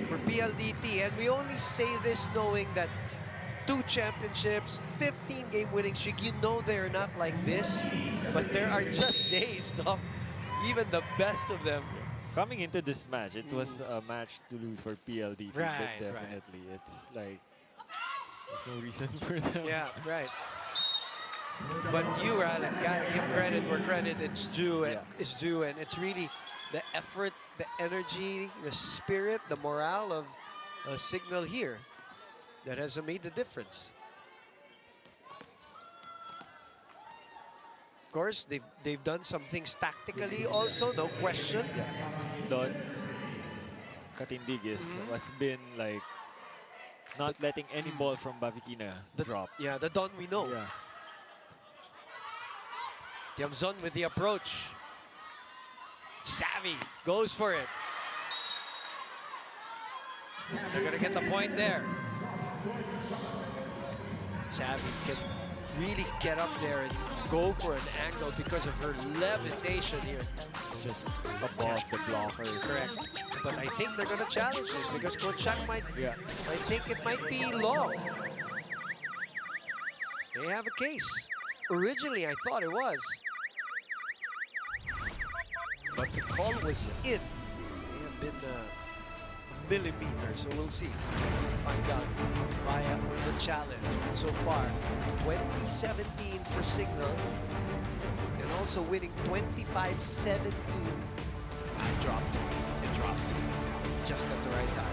for PLDT. And we only say this knowing that 2 championships, 15-game winning streak, you know they're not like this, but there are just days, Doc. Even the best of them. Coming into this match, it was a match to lose for PLDT, Right, but definitely. It's like, there's no reason for them. Yeah, right. But you, Alan, gotta give credit where credit is due, and it's really the effort, the energy, the spirit, the morale of Cignal here that has made the difference. Of course, they've done some things tactically also, no question. Don Katindigis has been like not letting any ball from Bavikina drop. Yeah, the Don we know. Yeah. Tiamzon with the approach. Savvy goes for it. They're gonna get the point there. Savvy can really get up there and go for an angle because of her levitation here. Just above the blockers. Correct. But I think they're gonna challenge this because Coach Shaq might, I think it might be long. They have a case. Originally, I thought it was. But the call was in. May have been a millimeter, so we'll see. Find out via the challenge. So far, 2017 for Cignal. And also winning 25-17. I dropped. It dropped. Just at the right time.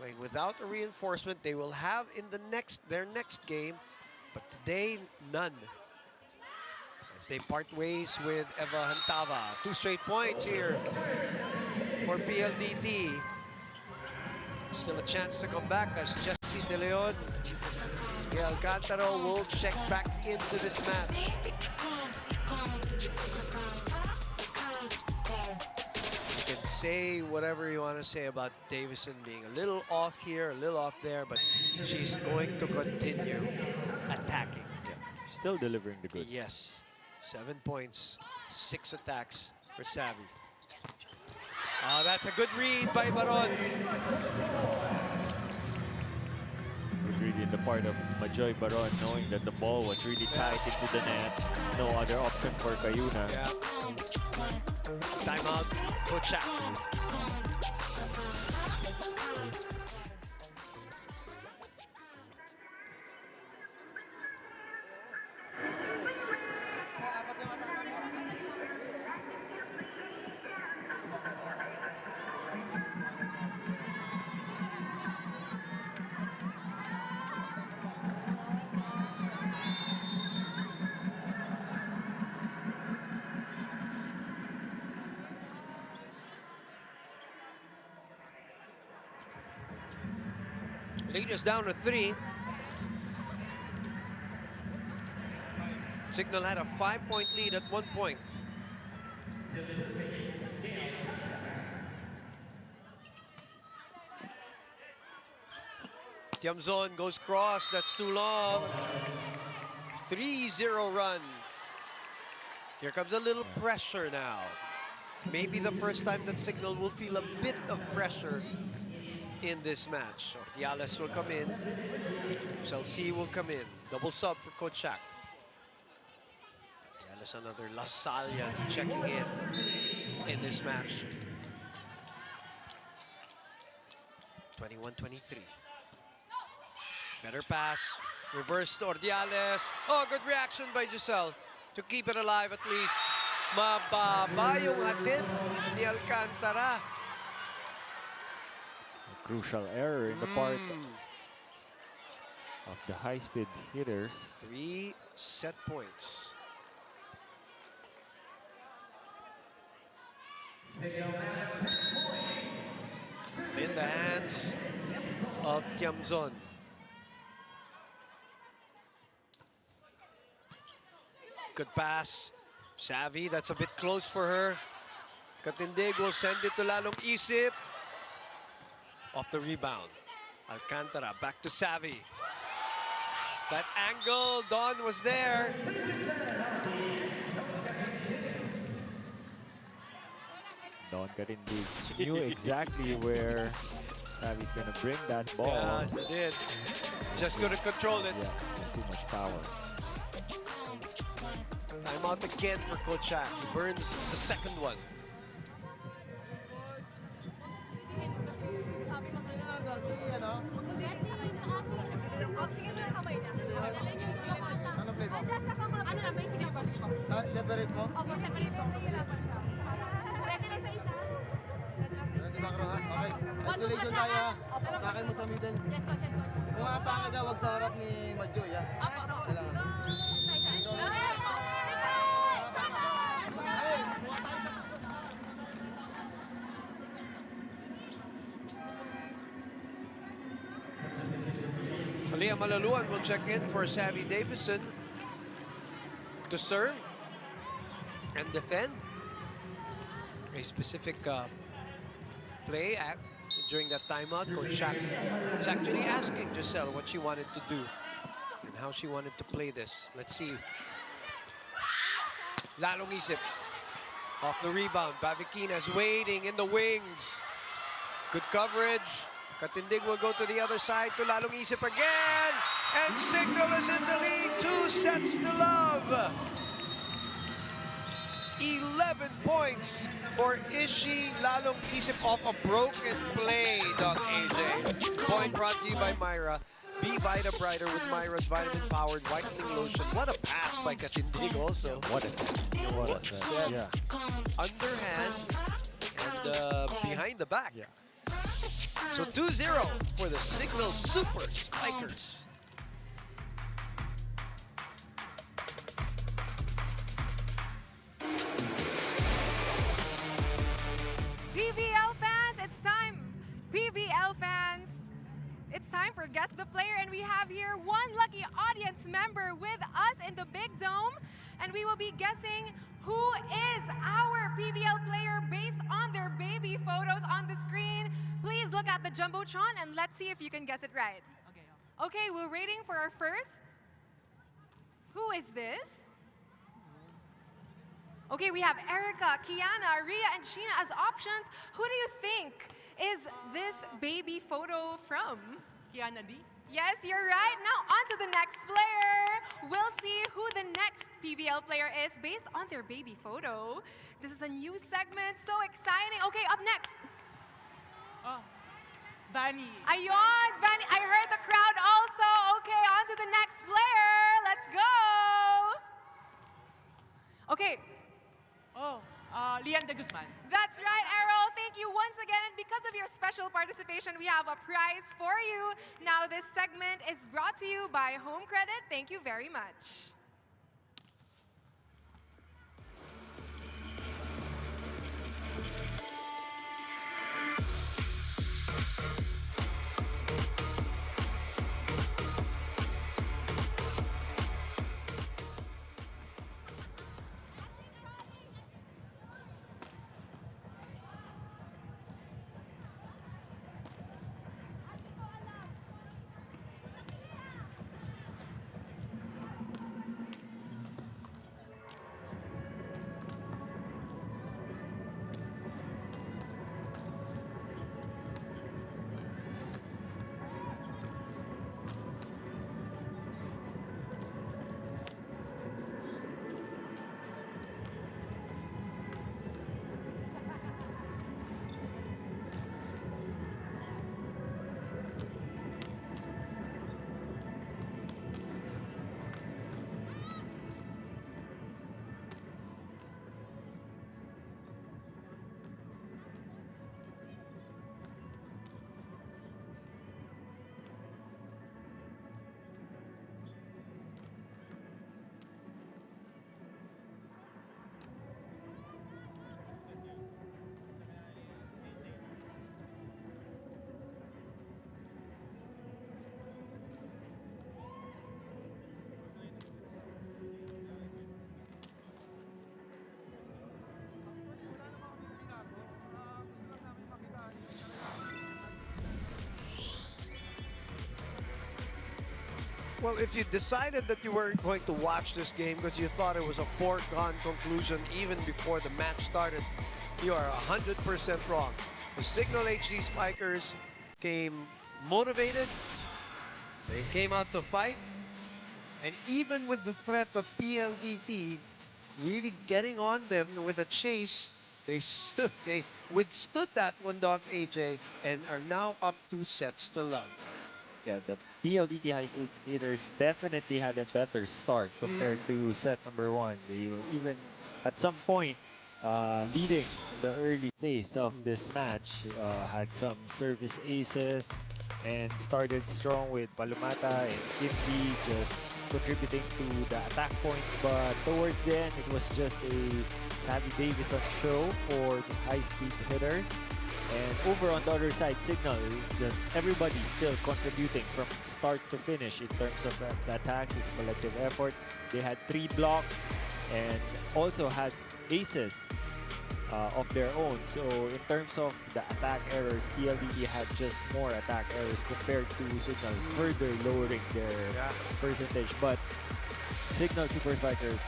Playing without a reinforcement. They will have in their next game, but today none. As they part ways with Eva Hantava. 2 straight points here for PLDT. Still a chance to come back as Jesse De Leon and Alcantara will check back into this match. You can say whatever you want to say about Davison being a little off here, a little off there, but she's going to continue attacking. Still delivering the goods. Yes. 7 points, 6 attacks for Savvy. Oh, that's a good read by Baron. Good read in the part of Majoy Baron, knowing that the ball was really tight into the net. No other option for Cayuna. Yeah. Timeout, Kochak. Lead is down to 3. Cignal had a 5-point lead at one point. Tiamzon goes cross, that's too long. 3-0 run. Here comes a little pressure now. Maybe the first time that Cignal will feel a bit of pressure in this match. Ordiales will come in. Chelsea will come in. Double sub for Kochak. Ordiales, another Lasalia checking in this match. 21-23. Better pass. Reversed Ordiales. Oh, good reaction by Giselle to keep it alive at least. Mababa yung hatid ni Alcantara. Crucial error in the part of the high-speed hitters. 3 set points. In the hands of Tiamzon. Good pass. Savvy, that's a bit close for her. Katindig will send it to Lalong Isip. Off the rebound. Alcantara back to Savvy. That angle, Don was there. Don Katindig knew exactly where Savvy's gonna bring that ball. Yeah, he did. Just couldn't control it. Yeah, there's too much power. Timeout again for Kochak. He burns the second one. Ano play mo? Separate mo? Ready ba, Kro, ha? Okay. Isolation tayo, ha? Takay mo sa middle. Kung atake ka, wag sa harap ni Majoy, ha? Kailangan. Aliyah Malaluan will check in for Savvy Davison to serve and defend. A specific play during that timeout. Coach Shaq was actually asking Giselle what she wanted to do and how she wanted to play this. Let's see. Lalong Isip off the rebound. Bavikinas waiting in the wings. Good coverage. Katindig will go to the other side to Lalong Isip again. And Cignal is in the lead. 2 sets to love. 11 points for Ishi. Lalong Isip off a broken play, Doc AJ. Point brought to you by Myra. Be Vita Brighter with Myra's vitamin-powered whitening lotion. What a pass by Katindig also. What a set. Yeah. Underhand and behind the back. Yeah. So 2-0 for the Cignal Super Spikers. PVL fans, it's time. PVL fans, it's time for Guess the Player, and we have here one lucky audience member with us in the big dome, and we will be guessing who is our PVL player based on their baby photos on the screen. Please look at the Jumbotron and let's see if you can guess it right. Okay, we're waiting for our first. Who is this? Okay, we have Erica, Kiana, Rhea, and Sheena as options. Who do you think is this baby photo from? Kiana D. Yes, you're right. Now on to the next player. We'll see who the next PVL player is based on their baby photo. This is a new segment, so exciting. Okay, up next. Oh, Vanny. Ayon, Vanny. I heard the crowd also. Okay, on to the next player. Let's go. Okay. Oh, Lian de Guzman. That's right, Errol. Thank you once again. And because of your special participation, we have a prize for you. Now, this segment is brought to you by Home Credit. Thank you very much. Well, if you decided that you weren't going to watch this game because you thought it was a foregone conclusion even before the match started, you are 100% wrong. The Cignal HD Spikers came motivated, they came out to fight, and even with the threat of PLDT really getting on them with a chase, they withstood that one, Dog AJ, and are now up 2 sets to none. Yeah, the PLDT high school leaders definitely had a better start compared to set number 1. They were even at some point leading in the early phase of this match, had some service aces and started strong with Palumata and Kimby just contributing to the attack points, but towards the end it was just a Savvy Davison show for the high-speed hitters. And over on the other side, Cignal, just everybody still contributing from start to finish in terms of the attacks. It's a collective effort. They had 3 blocks and also had aces of their own. So in terms of the attack errors, PLDT had just more attack errors compared to Cignal, further lowering their percentage. But Cignal Super Spikers,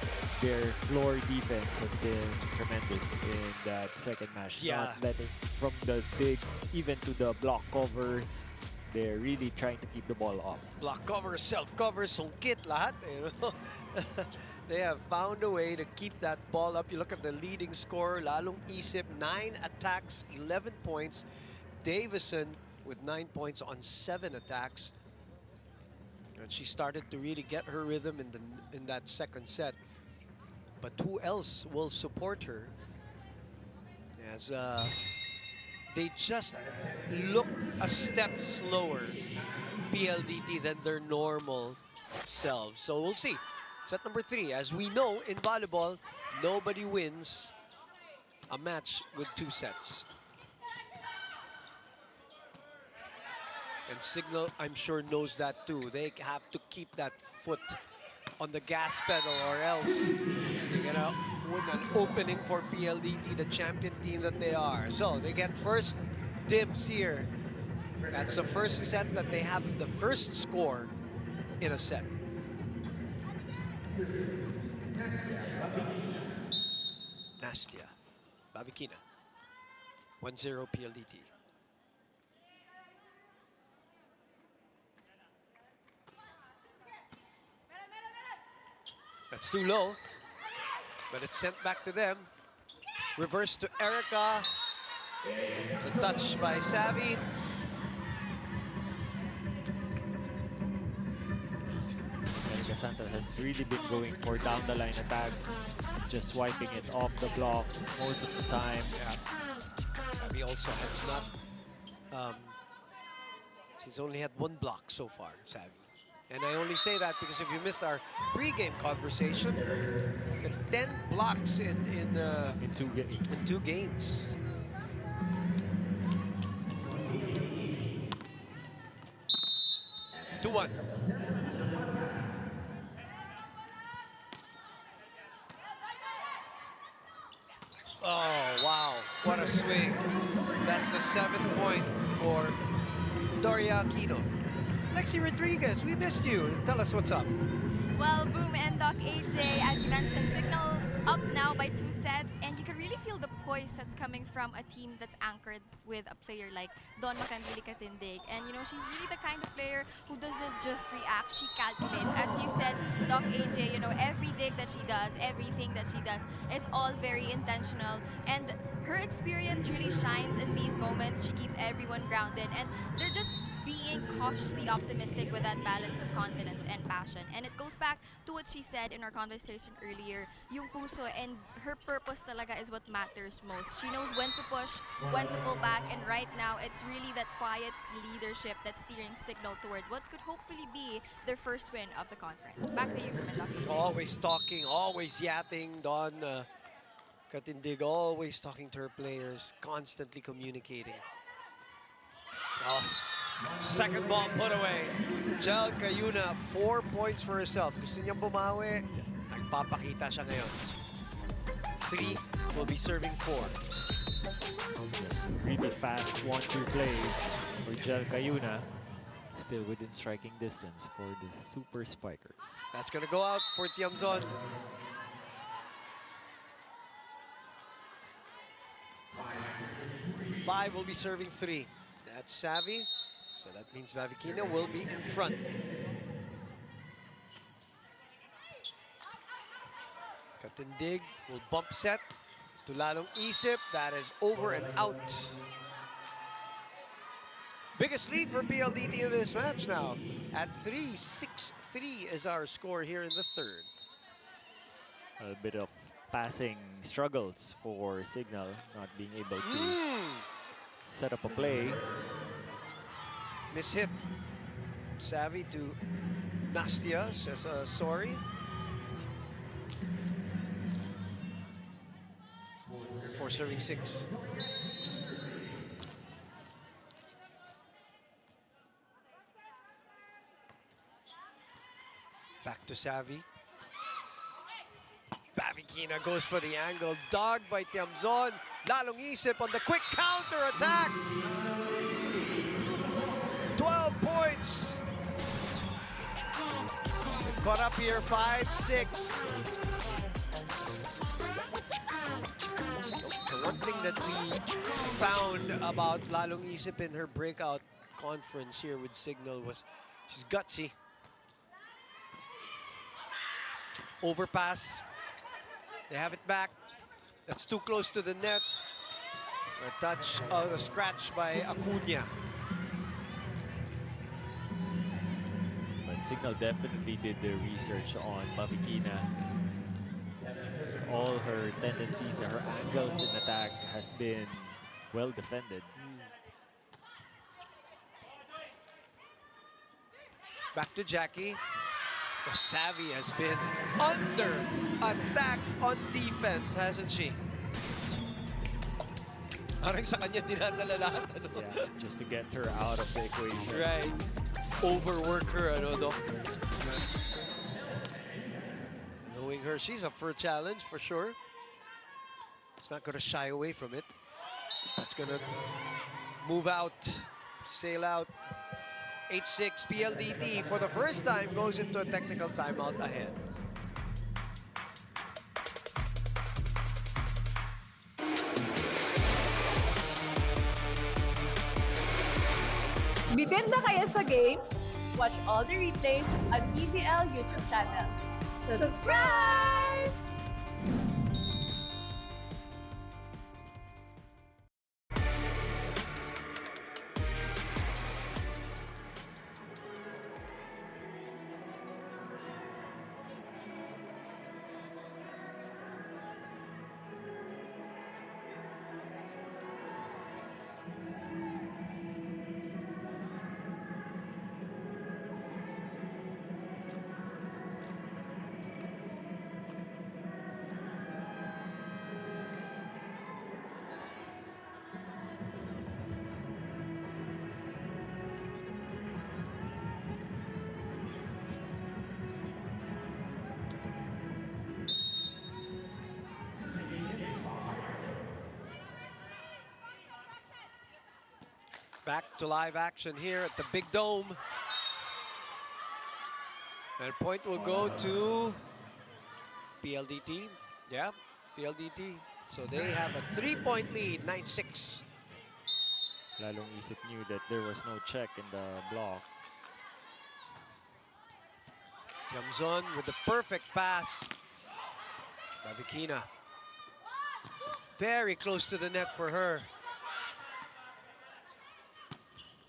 their floor defense has been tremendous in that second match. Yeah. Not letting from the digs even to the block covers. They're really trying to keep the ball off. Block cover, self-cover, sungkit, lahat. You know? They have found a way to keep that ball up. You look at the leading scorer, Lalong Isip, 9 attacks, 11 points. Davison with 9 points on 7 attacks. And she started to really get her rhythm in that second set. But who else will support her? As they just look a step slower, PLDT, than their normal selves. So we'll see. Set number 3. As we know, in volleyball, nobody wins a match with 2 sets. And Cignal, I'm sure, knows that too. They have to keep that foot on the gas pedal, or else they're gonna win an opening for PLDT, the champion team that they are. So they get first dibs here. That's the first set that they have the first score in a set. Nastia, Babikina, 1-0 PLDT. That's too low, but it's sent back to them. Reverse to Erica. It's a touch by Savvy. Erica Santos has really been going for down the line attacks, just wiping it off the block most of the time. Savvy also has not. She's only had 1 block so far, Savvy. And I only say that because if you missed our pre-game conversation, 10 blocks in 2 games. In 2 games. Two one. Oh, wow. What a swing. That's the 7th point for Doria Aquino. Lexi Rodriguez, we missed you. Tell us what's up. Well, Boom and Doc AJ, as you mentioned, Cignal up now by 2 sets, and you can really feel the poise that's coming from a team that's anchored with a player like Don Macandili Katindig. And you know, she's really the kind of player who doesn't just react, she calculates. As you said, Doc AJ, you know, every dig that she does, everything that she does, it's all very intentional. And her experience really shines in these moments. She keeps everyone grounded, and they're just being cautiously optimistic with that balance of confidence and passion. And it goes back to what she said in our conversation earlier, yung puso and her purpose talaga is what matters most. She knows when to push, when to pull back, and right now it's really that quiet leadership that's steering Cignal toward what could hopefully be their first win of the conference. Back to you, Lucky. Always talking, always yapping. Don Katindig always talking to her players, constantly communicating. Oh. Second ball put away. Jel Cayuna, 4 points for herself. Gusto niyang bumawi. Nagpapakita siya ngayon. 3 will be serving 4. Just really fast 1-2 play for Jel Cayuna. Still within striking distance for the Super Spikers. That's gonna go out for Tiamzon. 5 will be serving 3. That's Savvy. So that means Babikina will be in front. Katindig will bump set to Lalong Isip. That is over and out. Biggest lead for PLDT in this match now. At 3-6-3 is our score here in the 3rd. A bit of passing struggles for Cignal, not being able to set up a play. Mishit. Savvy to Nastia. Says sorry. For serving 6. Back to Savvy. Babikina goes for the angle. Dogged by Tiamzon. Lalong Isip on the quick counter attack. 12 points. They've caught up here, 5-6. The one thing that we found about Lalong Isip in her breakout conference here with Cignal was she's gutsy. Overpass. They have it back. That's too close to the net. A touch, a scratch by Acuna. But Cignal definitely did their research on Babikina. All her tendencies, her angles in attack has been well defended. Back to Jackie. Oh, Savvy has been under attack on defense, hasn't she? Parang sa kanya dinadala lahat, ano? Yeah, just to get her out of the equation. Right. Overwork her, ano, Doc? Knowing her, she's up for a challenge for sure. She's not going to shy away from it. That's going to move out, sail out. 8-6 PLDT for the first time goes into a technical timeout ahead. Bitin na kaya sa games? Watch all the replays on PVL YouTube channel. Subscribe! Back to live action here at the Big Dome. And point will go to PLDT. Yeah, PLDT. So they have a 3-point lead, 9-6. Lalong isip knew that there was no check in the block. Comes on with the perfect pass. Bavikina. Very close to the net for her.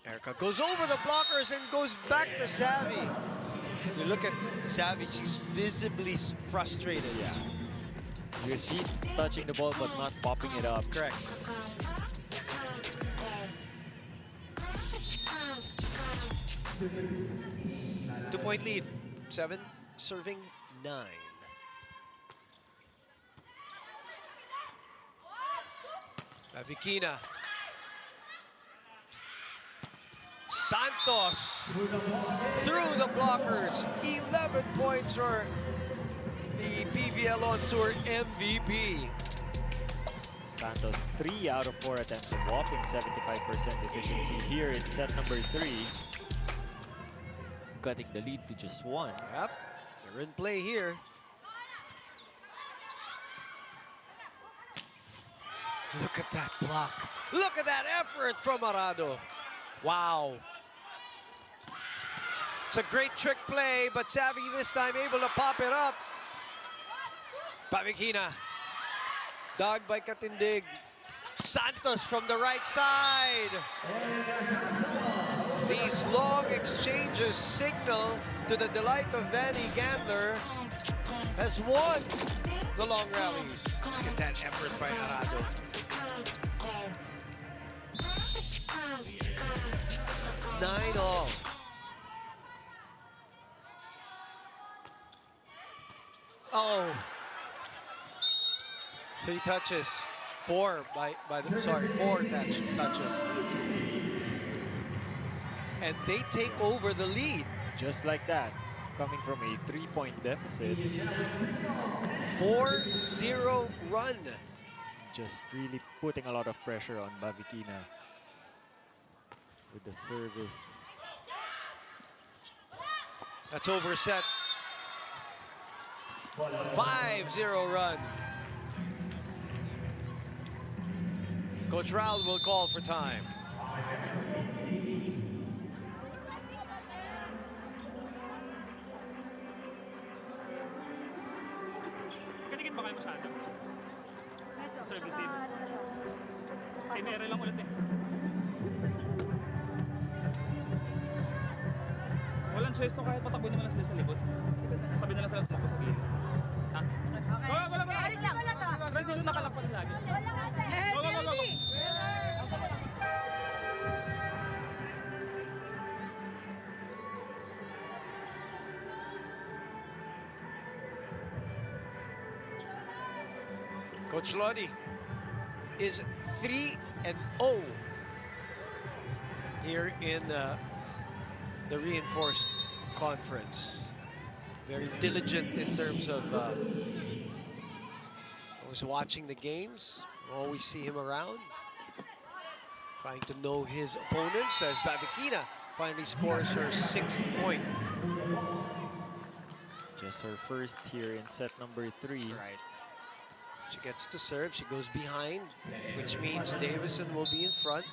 Erica goes over the blockers and goes back to Savvy. You look at Savvy, she's visibly frustrated. Yeah. Because she's touching the ball but not popping it up. Correct. Two-point lead. 7 serving 9. Bavikina. Santos through the blockers. 11 points for the PVL on Tour MVP. Santos 3 out of 4 attempts, a whopping 75% efficiency here in set number 3. Cutting the lead to just 1. Yep, they're in play here. Look at that block. Look at that effort from Arado. Wow. It's a great trick play, but Savvy this time able to pop it up. Bavikina. Dog by Katindig. Santos from the right side. These long exchanges signal to the delight of Vanny Gandler has won the long rallies. Look at that effort by Arado. Nine all. Oh. 3 touches. 4 4 touches. And they take over the lead. Just like that, coming from a 3-point deficit. 4-0 run. Just really putting a lot of pressure on Bavikina with the service. That's over set. 5-0 run. Coach Raul will call for time. Kanikit ba kayo masyado? Service in. Sinere lang ulit eh. Walang choice to kahit patakbo naman lang sila sa likod. Sabi na lang sila tumakbo sa gilid. Ha? Okay. Wala. Transition nakalakpan lagi. Go. Coach Lodi is 3-0 here in the reinforced conference. Very diligent in terms of always watching the games. Always see him around, trying to know his opponents as Bavikina finally scores her 6th point. Just her first here in set number 3. Right. She gets to serve, she goes behind, which means Davison will be in front.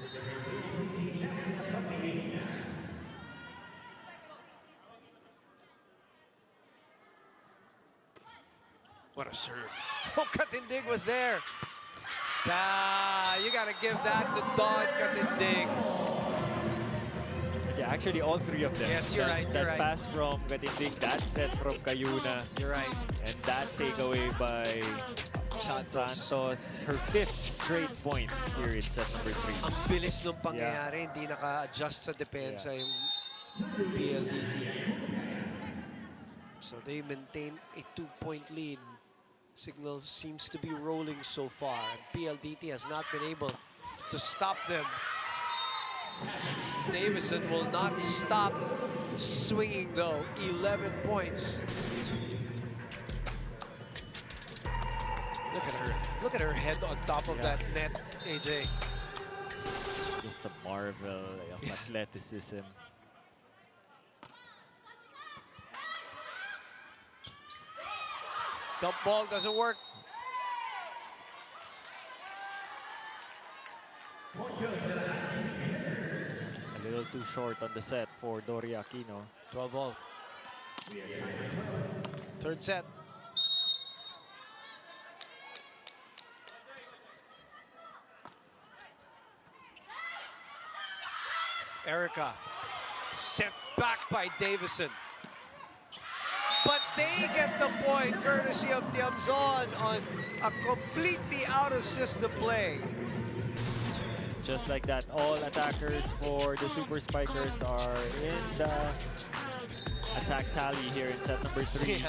What a serve. Oh, Katindig was there. You gotta give that to Don Katindig. Yeah, actually all 3 of them. Yes, you're right, That pass from Katindig, that set from Kayuna. You're right. And that takeaway by Santos, her 5th straight point here in set number 3. Ang bilis nung pangyayari, hindi naka-adjust sa depensa yung PLDT. So they maintain a 2-point lead. Cignal seems to be rolling so far. PLDT has not been able to stop them. Davison will not stop swinging though. 11 points. Look at her. Look at her head on top of that net, AJ. Just a marvel of athleticism. Dump ball doesn't work. A little too short on the set for Doria Aquino. 12-all. 3rd set. Erica sent back by Davison. But they get the point courtesy of Tiamzon on a completely out-of-system play. Just like that, all attackers for the Super Spikers are in the attack tally here in set number 3.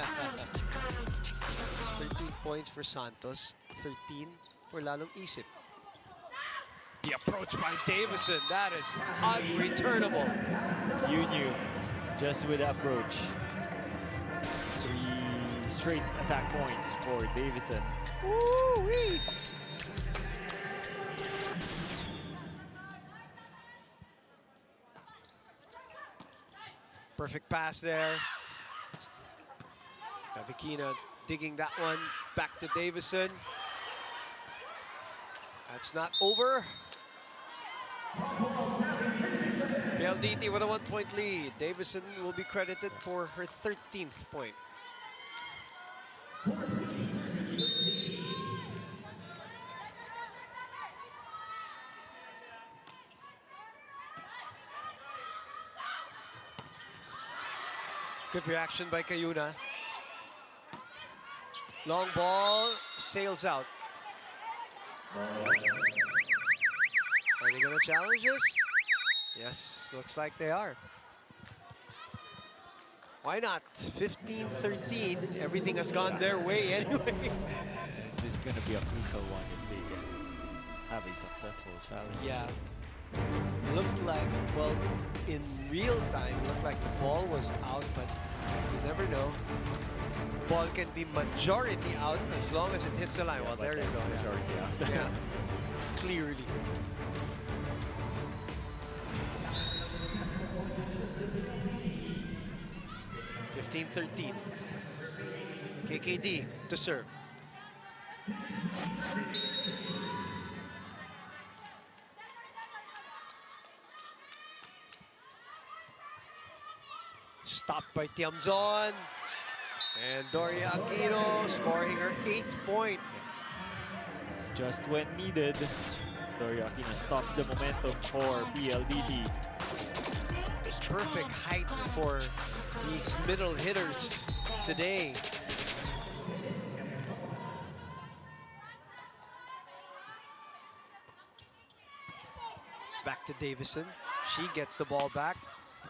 13 points for Santos, 13 for Lalong Isip. The approach by Davison, that is unreturnable. You knew, just with the approach. 3 straight attack points for Davison. Woo-wee. Perfect pass there. Bavikina digging that one back to Davison. That's not over. PLDT with a 1-point lead. Davison will be credited for her 13th point. Good reaction by Kayuna. Long ball sails out. Are they gonna challenge this? Yes, looks like they are. Why not? 15-13, everything has gone their way anyway. This is gonna be a crucial one if they can have a successful challenge. Yeah. Looked like, well, in real time, looked like the ball was out, but you never know. Ball can be majority out as long as it hits the line. Yeah, Well, there you go. Majority out. Yeah, clearly. (15-13). KKD to serve. Stopped by Tiamzon. And Doria Aquino scoring her 8th point. Just when needed, Doria Aquino stopped the momentum for PLDT. It's perfect height for these middle hitters today. Back to Davison. She gets the ball back.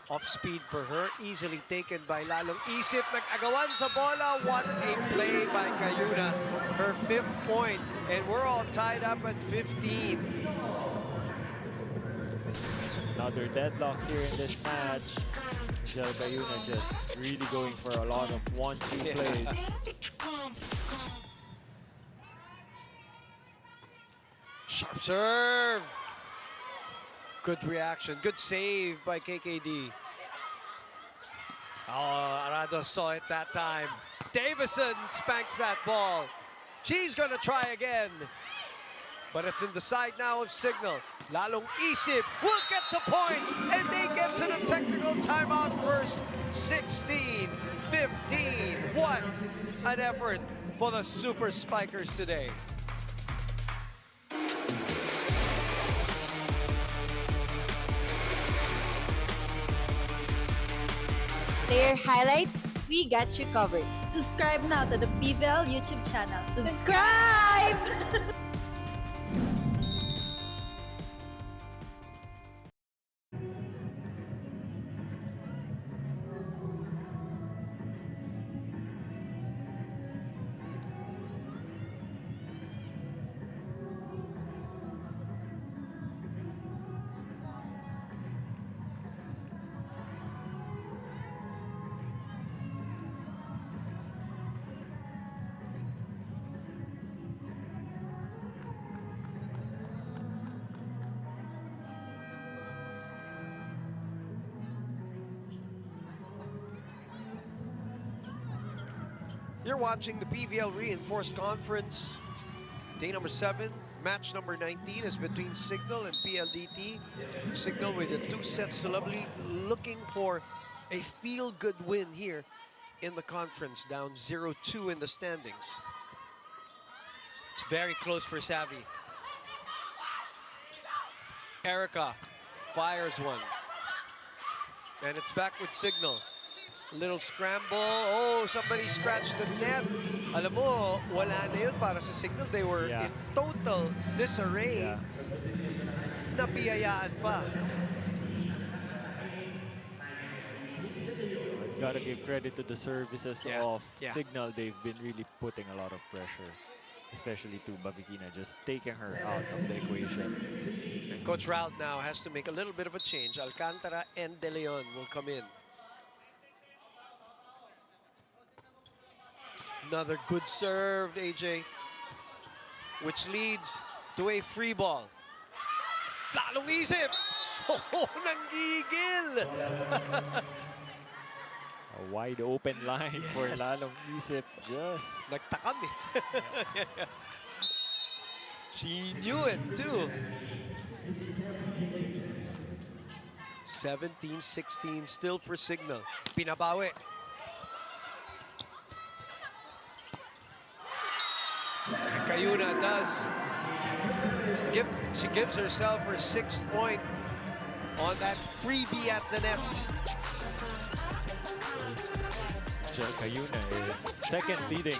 Off speed for her, easily taken by Lalong Isip. Nag-agawan sa bola. What a play by Cayuna. Her 5th point. And we're all tied up at 15. Another deadlock here in this match. Jel Cayuna just really going for a lot of 1-2 plays. Sharp serve. Good reaction. Good save by KKD. Oh, Arado saw it that time. Davison spanks that ball. She's going to try again. But it's in the side now of Cignal. Lalong Isip will get the point, and they get to the technical timeout first. 16-15. What an effort for the Super Spikers today. Player highlights, we got you covered. Subscribe now to the PVL YouTube channel. Subscribe! You're watching the PVL Reinforced Conference. Day number 7, match number 19 is between Cignal and PLDT. Cignal with a 2 sets to lovely, looking for a feel-good win here in the conference, down 0-2 in the standings. It's very close for Savvy. Erica fires one. And it's back with Cignal. Little scramble. Oh, somebody scratched the net. Alam mo, wala na yun para sa Cignal. They were in total disarray. Napiyayaan pa. Gotta give credit to the services of Cignal. They've been really putting a lot of pressure, especially to Bavikina, just taking her out of the equation. And Coach Raul now has to make a little bit of a change. Alcantara and De Leon will come in. Another good serve, AJ, which leads to a free ball. Lalong Isip! Oh, nanggigil! A wide open line for Lalong Isip. Just nagtakam eh. She knew it too. 17-16 still for Cignal. Pinabawi. Cayuna does. She gives herself her 6th point on that freebie at the net. Jel Cayuna is second leading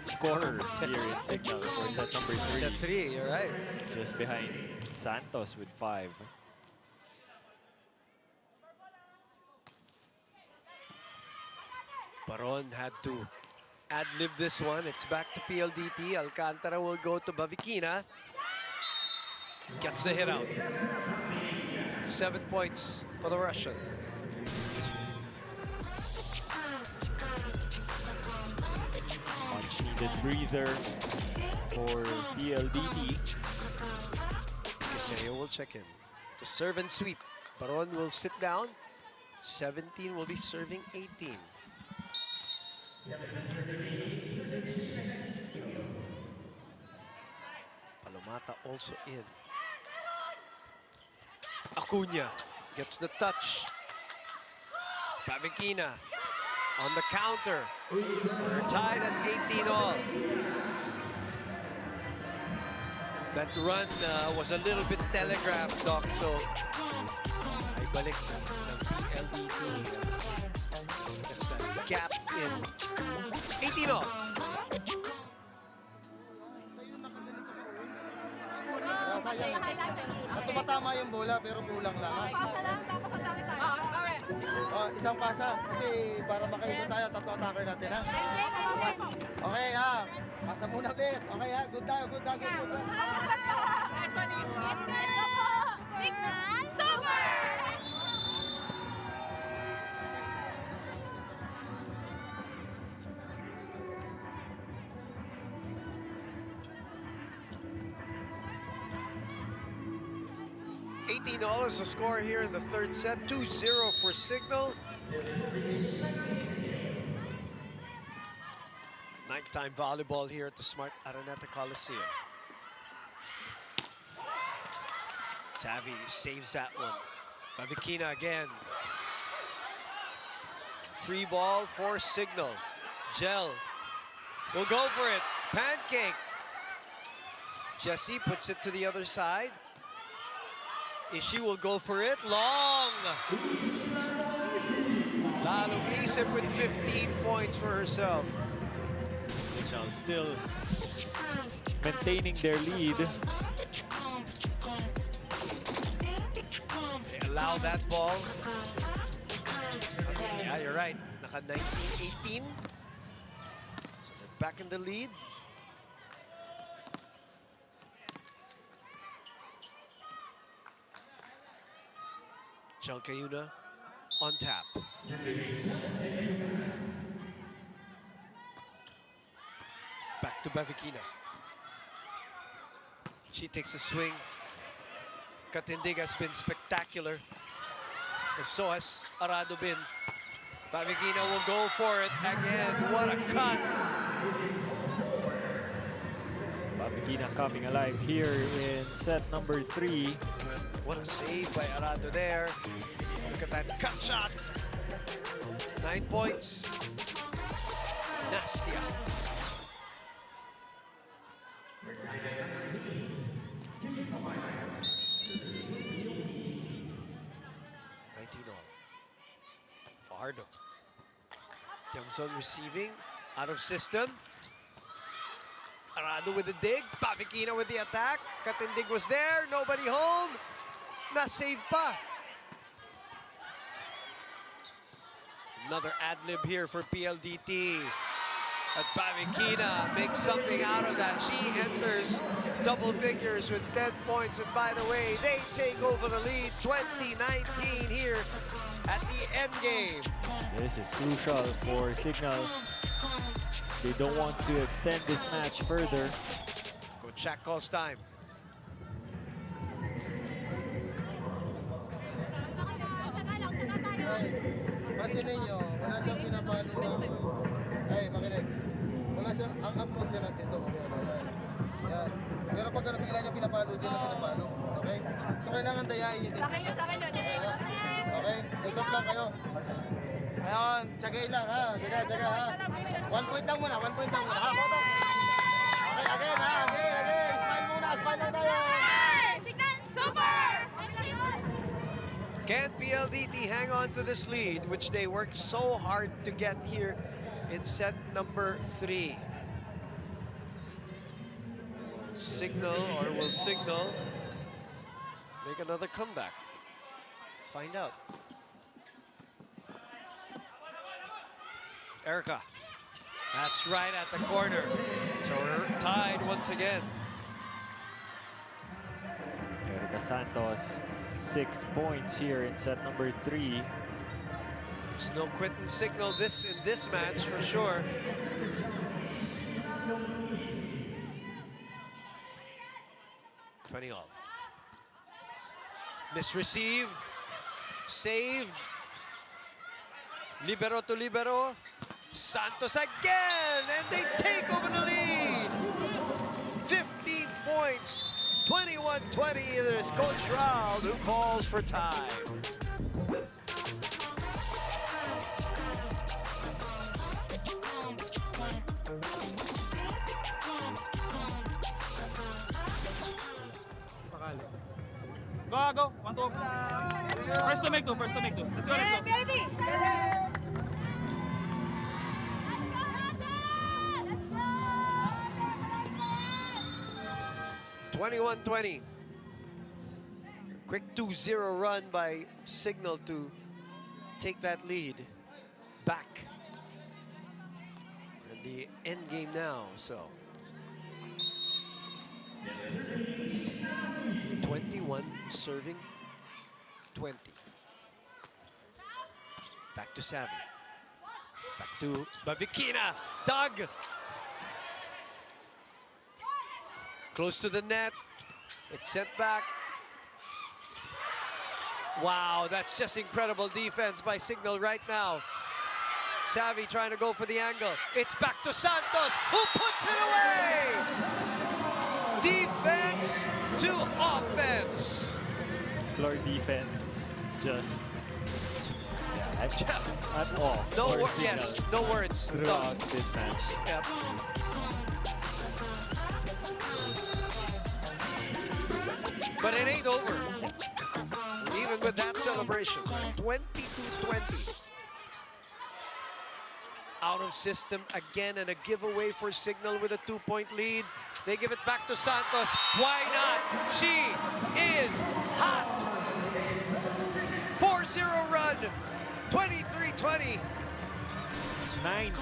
scorer here in Cignal for set number 3. Set 3, you're right. Just behind Santos with 5. Baron had to ad-lib this one. It's back to PLDT. Alcantara will go to Bavikina. Gets the hit out. 7 points for the Russian. Much needed breather for PLDT. Kiseo will check in to serve and sweep. Baron will sit down. 17 will be serving 18. Palomata also in. Acuna gets the touch. Bavikina on the counter. We're tied at 18 all. That run was a little bit telegraphed, Doc, so ay balik ng PLDT. That's that gap in 18 all. Sayang. Tumatama yung bola pero kulang lang. Pasa lang, tapos ang dami tayo. Oh, isang pasa. Kasi para makaikot tayo, tatlo attacker natin, ha? Okay, ha? Pasa muna, Bet. Okay, ha? Good tayo, good tayo, good tayo. Cignal Super! 18-all is the score here in the third set. 2-0 for Cignal. Nighttime volleyball here at the Smart Araneta Coliseum. Savvy saves that one. Bavikina again. Free ball for Cignal. Gel will go for it. Pancake. Jesse puts it to the other side. Ishi will go for it. Long. Lalong Isip with 15 points for herself. Now still maintaining their lead. They allow that ball. Yeah, you're right. Naka 19-18. So they're back in the lead. Chalcayuna on tap. Back to Bavikina. She takes a swing. Katindig has been spectacular. And so has Arado been. Bavikina will go for it again. What a cut. Bavikina coming alive here in set number 3. What a save by Arado there. Look at that cut shot. 9 points. Nastia. Fajardo. Tiamson receiving, out of system. Arado with the dig, Bavikina with the attack. Katindig was there, nobody home. Na-save pa. Another ad-lib here for PLDT. But Bavikina makes something out of that. She enters double figures with 10 points. And by the way, they take over the lead 2019 here at the end game. This is crucial for Cignal. They don't want to extend this match further. Coach Shaq calls time. Kasi ninyo, wala siyang pinapalo na. Ay, makinig. Wala siyang, ang approach niya lang dito. Yan. Pero pag bigla niya pinapalo, dyan na pinapalo. Okay? So kailangan dayain niyo dito. Okay? Usap lang kayo. Ngayon, tsagay lang ha. Tsaga ha. 1 point lang muna, 1 point lang muna. Ha, photo. Okay, again ha. Again. Smile muna, smile lang tayo. Cignal Super! Can PLDT hang on to this lead, which they worked so hard to get here in set number 3? Cignal, or will Cignal make another comeback? Find out. Erica. That's right at the corner. So we're tied once again. Erica Santos, 6 points here in set number 3. There's no quitting Cignal in this match for sure. All. Misreceive. Saved. Libero to libero. Santos again, and they take over the lead. 15 points. 21-20. There's Coach Raul who calls for time. Go. 1, 2. First to make 2. Let's go. PLDT! 21-20. Quick 2-0 run by Cignal to take that lead back. And the end game now, so 21 serving 20. Back to Savvy. Back to Bavikina. Doug. Close to the net. It's sent back. Wow, that's just incredible defense by Cignal right now. Savvy trying to go for the angle. It's back to Santos, who puts it away! Defense to offense. Floor defense just at all. No for words. Cignal Yes, no words. throughout this match. Yep. But it ain't over. Even with that celebration, 22-20. Out of system again, and a giveaway for Cignal with a 2-point lead. They give it back to Santos. Why not? She is hot. 4-0 run. 23-20. 9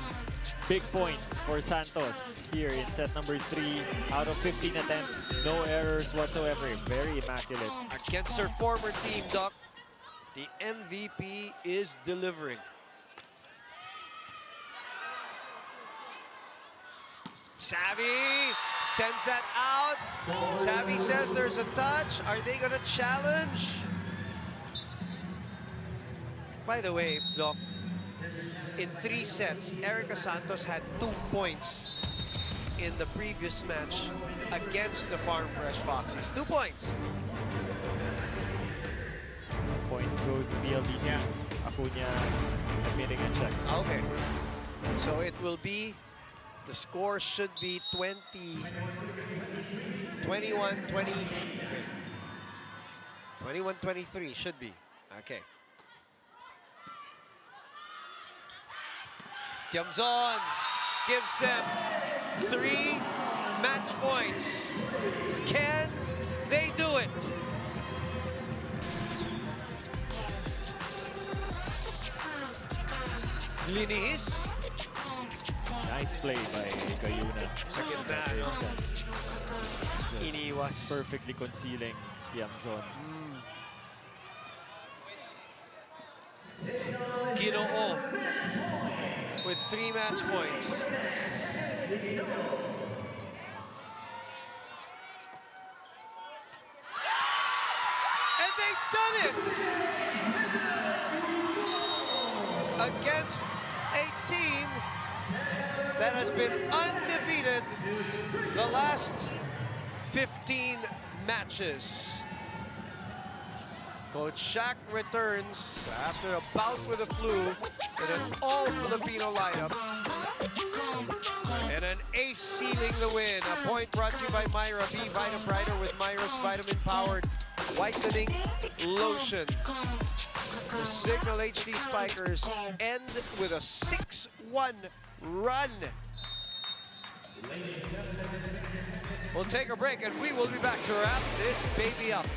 big points for Santos here in set number 3 out of 15 attempts. No errors whatsoever. Very immaculate. Against her former team, Doc, the MVP is delivering. Savvy sends that out. Savvy says there's a touch. Are they gonna challenge? By the way, Doc, in 3 sets, Erica Santos had 2 points in the previous match against the Farm Fresh Foxes. 2 points. Point goes to PLDT. Yeah. Acuna admitting a check. Okay. So it will be, the score should be 21-23 should be. Okay. Tiamzon gives them 3 match points. Can they do it? Linis. Nice play by Gayuna. Sa gitna, no? Iniwas. Perfectly concealing Tiamzon. Ginoo with 3 match points. And they've done it! Against a team that has been undefeated the last 15 matches. Coach Shaq returns after a bout with the flu in an all-Filipino lineup. And an ace sealing the win. A point brought to you by Myra B. Vita Brighter with Myra's vitamin-powered whitening lotion. The Cignal HD Spikers end with a 6-1 run. We'll take a break and we will be back to wrap this baby up.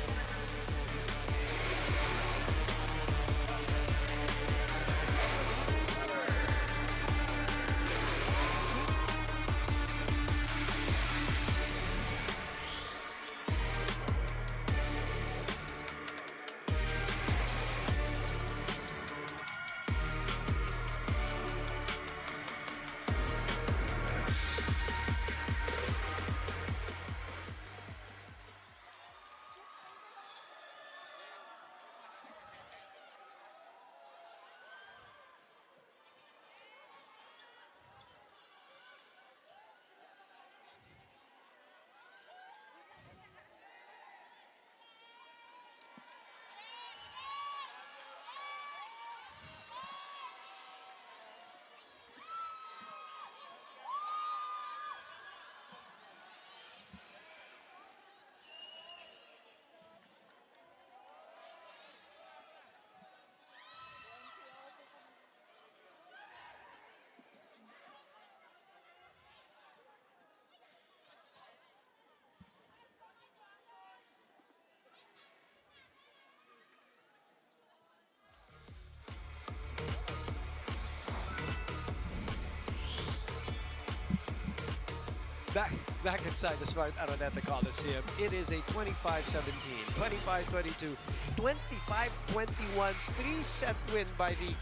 back inside the Smart Araneta Coliseum. It is a 25-17, 25-22, 25-21 three-set win by the,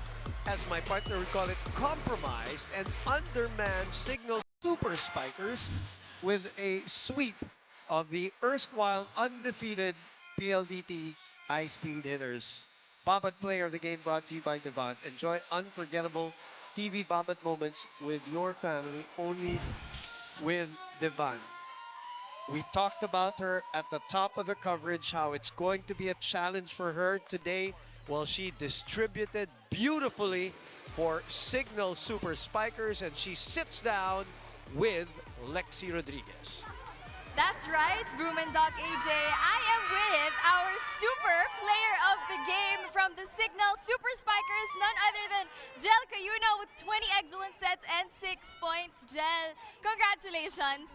as my partner would call it, compromised and undermanned Cignal Super Spikers with a sweep of the erstwhile undefeated PLDT high-speed hitters. Bobbit Player of the Game brought to you by Devon. Enjoy unforgettable TV Bobbit moments with your family only with Devon. We talked about her at the top of the coverage, how it's going to be a challenge for her today. Well, she distributed beautifully for Cignal Super Spikers, and she sits down with Lexi Rodriguez. That's right, Boom and Doc AJ. I am with our super player of the game from the Cignal Super Spikers, none other than Jel Cayuno with 20 excellent sets and 6 points. Jel, congratulations.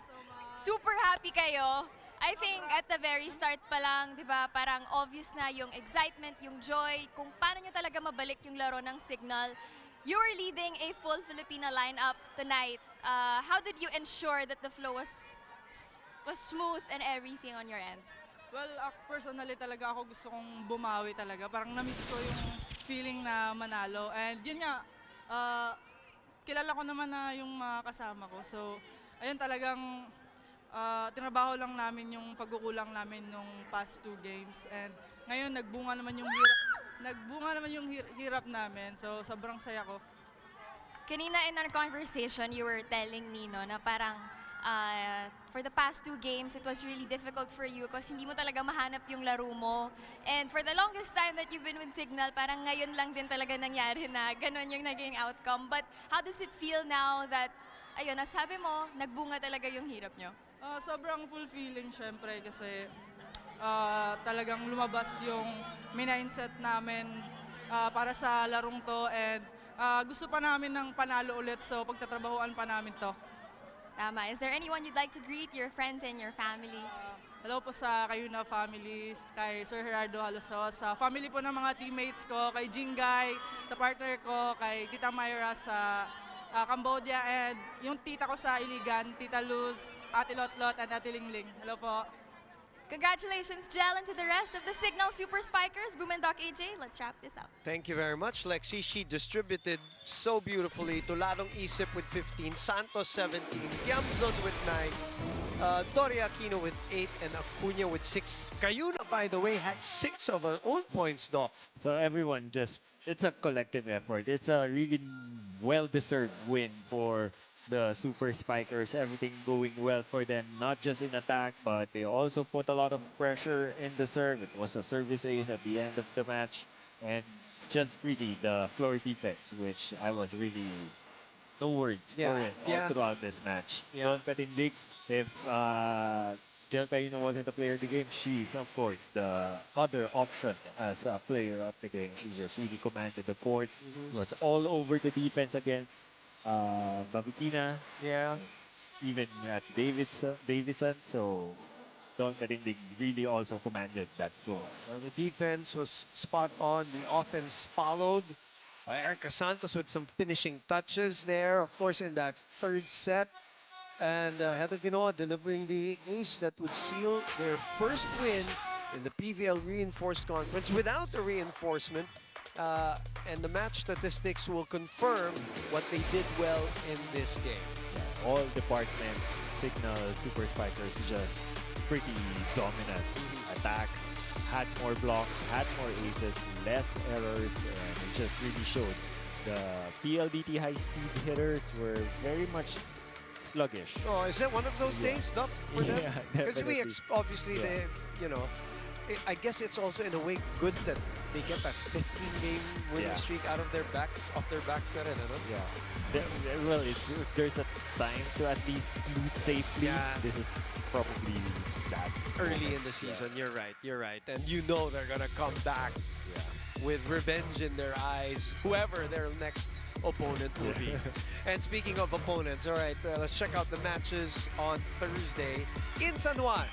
Super happy kayo. I think at the very start pa lang, di ba, parang obvious na yung excitement, yung joy, kung paano nyo talaga mabalik yung laro ng Cignal. You were leading a full Filipina lineup tonight. How did you ensure that the flow was smooth and everything on your end? Well, personally talaga ako gusto kong bumawi talaga. Parang na-miss ko yung feeling na manalo. And yun nga, kilala ko naman na yung mga kasama ko. So, ayun talagang tinabaho lang namin yung pagkukulang namin nung past 2 games. And ngayon, nagbunga naman yung hirap namin. So, sobrang saya ko. Kanina in our conversation, you were telling me, no, na parang for the past 2 games, it was really difficult for you because hindi mo talaga mahanap yung laro mo. And for the longest time that you've been with Cignal, parang ngayon lang din talaga nangyari na ganun yung naging outcome. But how does it feel now that, ayun, nasabi mo, nagbunga talaga yung hirap nyo? Sobrang fulfilling syempre kasi talagang lumabas yung mindset namin para sa larong to, and gusto pa namin ng panalo ulit, so pagtatrabahuan pa namin to. Tama. Is there anyone you'd like to greet, your friends and your family? Hello po sa Cayuna families, kay Sir Gerardo Halosos, sa family po ng mga teammates ko, kay Jingay, sa partner ko, kay Tita Myra sa Cambodia, and yung tita ko sa Iligan, Tita Luz, Ate Lotlot, and Ate Lingling. Hello po. Congratulations, Jel, and to the rest of the Cignal Super Spikers. Boom and Doc AJ, let's wrap this up. Thank you very much, Lexi. She distributed so beautifully to Lalong Isip with 15, Santos 17, Kiamzon with 9, Doria Aquino with 8, and Acuna with 6. Cayuna, by the way, had 6 of her own points, Doc. So everyone it's a collective effort. It's a really well-deserved win for the Super Spikers. Everything going well for them, not just in attack, but they also put a lot of pressure in the serve. It was a service ace at the end of the match, and just really the floor defense, which I was really no words for it all throughout this match. Don't patindig. If Jel Cayuno wasn't the player of the game, she's of course the other option as a player of the game. She just really commanded the court. Was all over the defense against Babitina, even at Davidson, so Don Karindig really also commanded that goal. Well, the defense was spot on. The offense followed. Erica Santos with some finishing touches there, of course, in that 3rd set. And Heather Ginoa delivering the ace that would seal their first win in the PVL Reinforced Conference without the reinforcement. And the match statistics will confirm what they did well in this game. Yeah, all departments, Cignal Super Spikers just pretty dominant. Attacks, had more blocks, had more aces, less errors, and it just really showed. The PLDT high-speed hitters were very much sluggish. Oh, is that one of those days, Doc, for them? Yeah, Because we definitely. obviously, they, you know, I guess it's also in a way good that they get that 15-game winning streak out of their backs, off their backs na rin, ano? Yeah. Well, there's a time to at least lose safely. Yeah. This is probably that Early in the season, you're right. And you know they're gonna come back with revenge in their eyes, whoever their next opponent will be. And speaking of opponents, all right, let's check out the matches on Thursday in San Juan.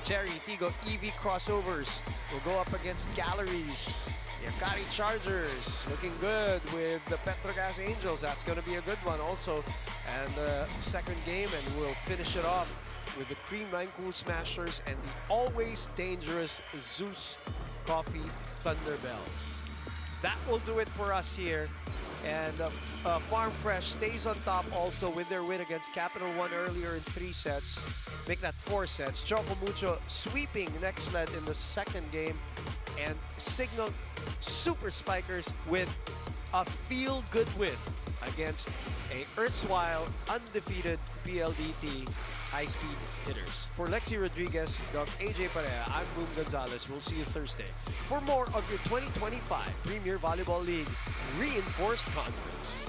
Cherry Tigo EV crossovers will go up against Galleries. Yakari Chargers looking good with the Petrogas Angels. That's going to be a good one also. And the second game, and we'll finish it off with the Cream Line Cool Smashers and the always dangerous Zeus Coffee Thunderbells. That will do it for us here. And Farm Fresh stays on top also with their win against Capital One earlier in 3 sets. Make that 4 sets. Choco Mucho sweeping next led in the second game. And Cignal Super Spikers with a feel-good win against a erstwhile undefeated PLDT high-speed hitters. For Lexi Rodriguez, Doc AJ Parea, I'm Boom Gonzalez. We'll see you Thursday for more of your 2025 Premier Volleyball League Reinforced Conference.